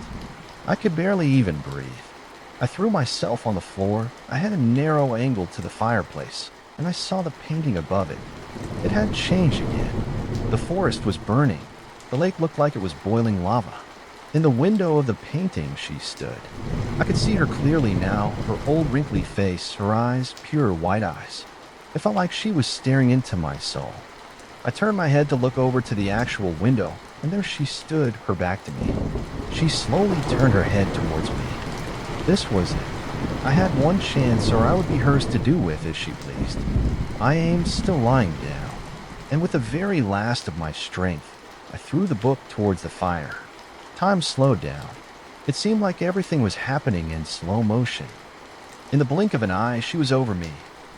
I could barely even breathe. I threw myself on the floor. I had a narrow angle to the fireplace, and I saw the painting above it. It had changed again. The forest was burning. The lake looked like it was boiling lava. In the window of the painting she stood. I could see her clearly now, her old wrinkly face, her eyes, pure white eyes. It felt like she was staring into my soul. I turned my head to look over to the actual window, and there she stood, her back to me. She slowly turned her head towards me. This was it. I had one chance, or I would be hers to do with as she pleased. I aimed, still lying down, and with the very last of my strength, I threw the book towards the fire. Time slowed down. It seemed like everything was happening in slow motion. In the blink of an eye, she was over me,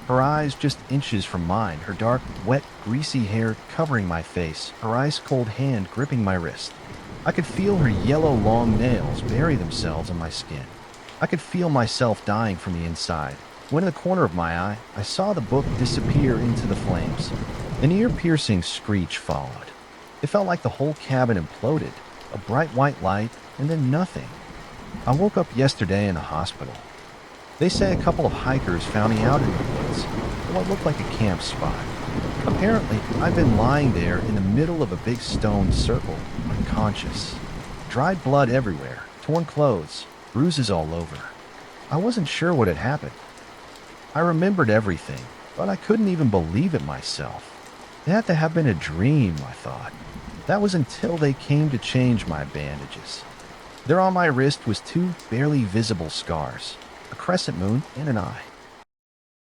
her eyes just inches from mine, her dark, wet, greasy hair covering my face, her ice-cold hand gripping my wrist. I could feel her yellow, long nails bury themselves in my skin. I could feel myself dying from the inside, when in the corner of my eye, I saw the book disappear into the flames. An ear-piercing screech followed. It felt like the whole cabin imploded, a bright white light, and then nothing. I woke up yesterday in a hospital. They say a couple of hikers found me out in the woods, in what looked like a camp spot. Apparently, I've been lying there in the middle of a big stone circle, unconscious. Dried blood everywhere, torn clothes, bruises all over. I wasn't sure what had happened. I remembered everything, but I couldn't even believe it myself. It had to have been a dream, I thought. That was until they came to change my bandages. There on my wrist was two barely visible scars, a crescent moon and an eye.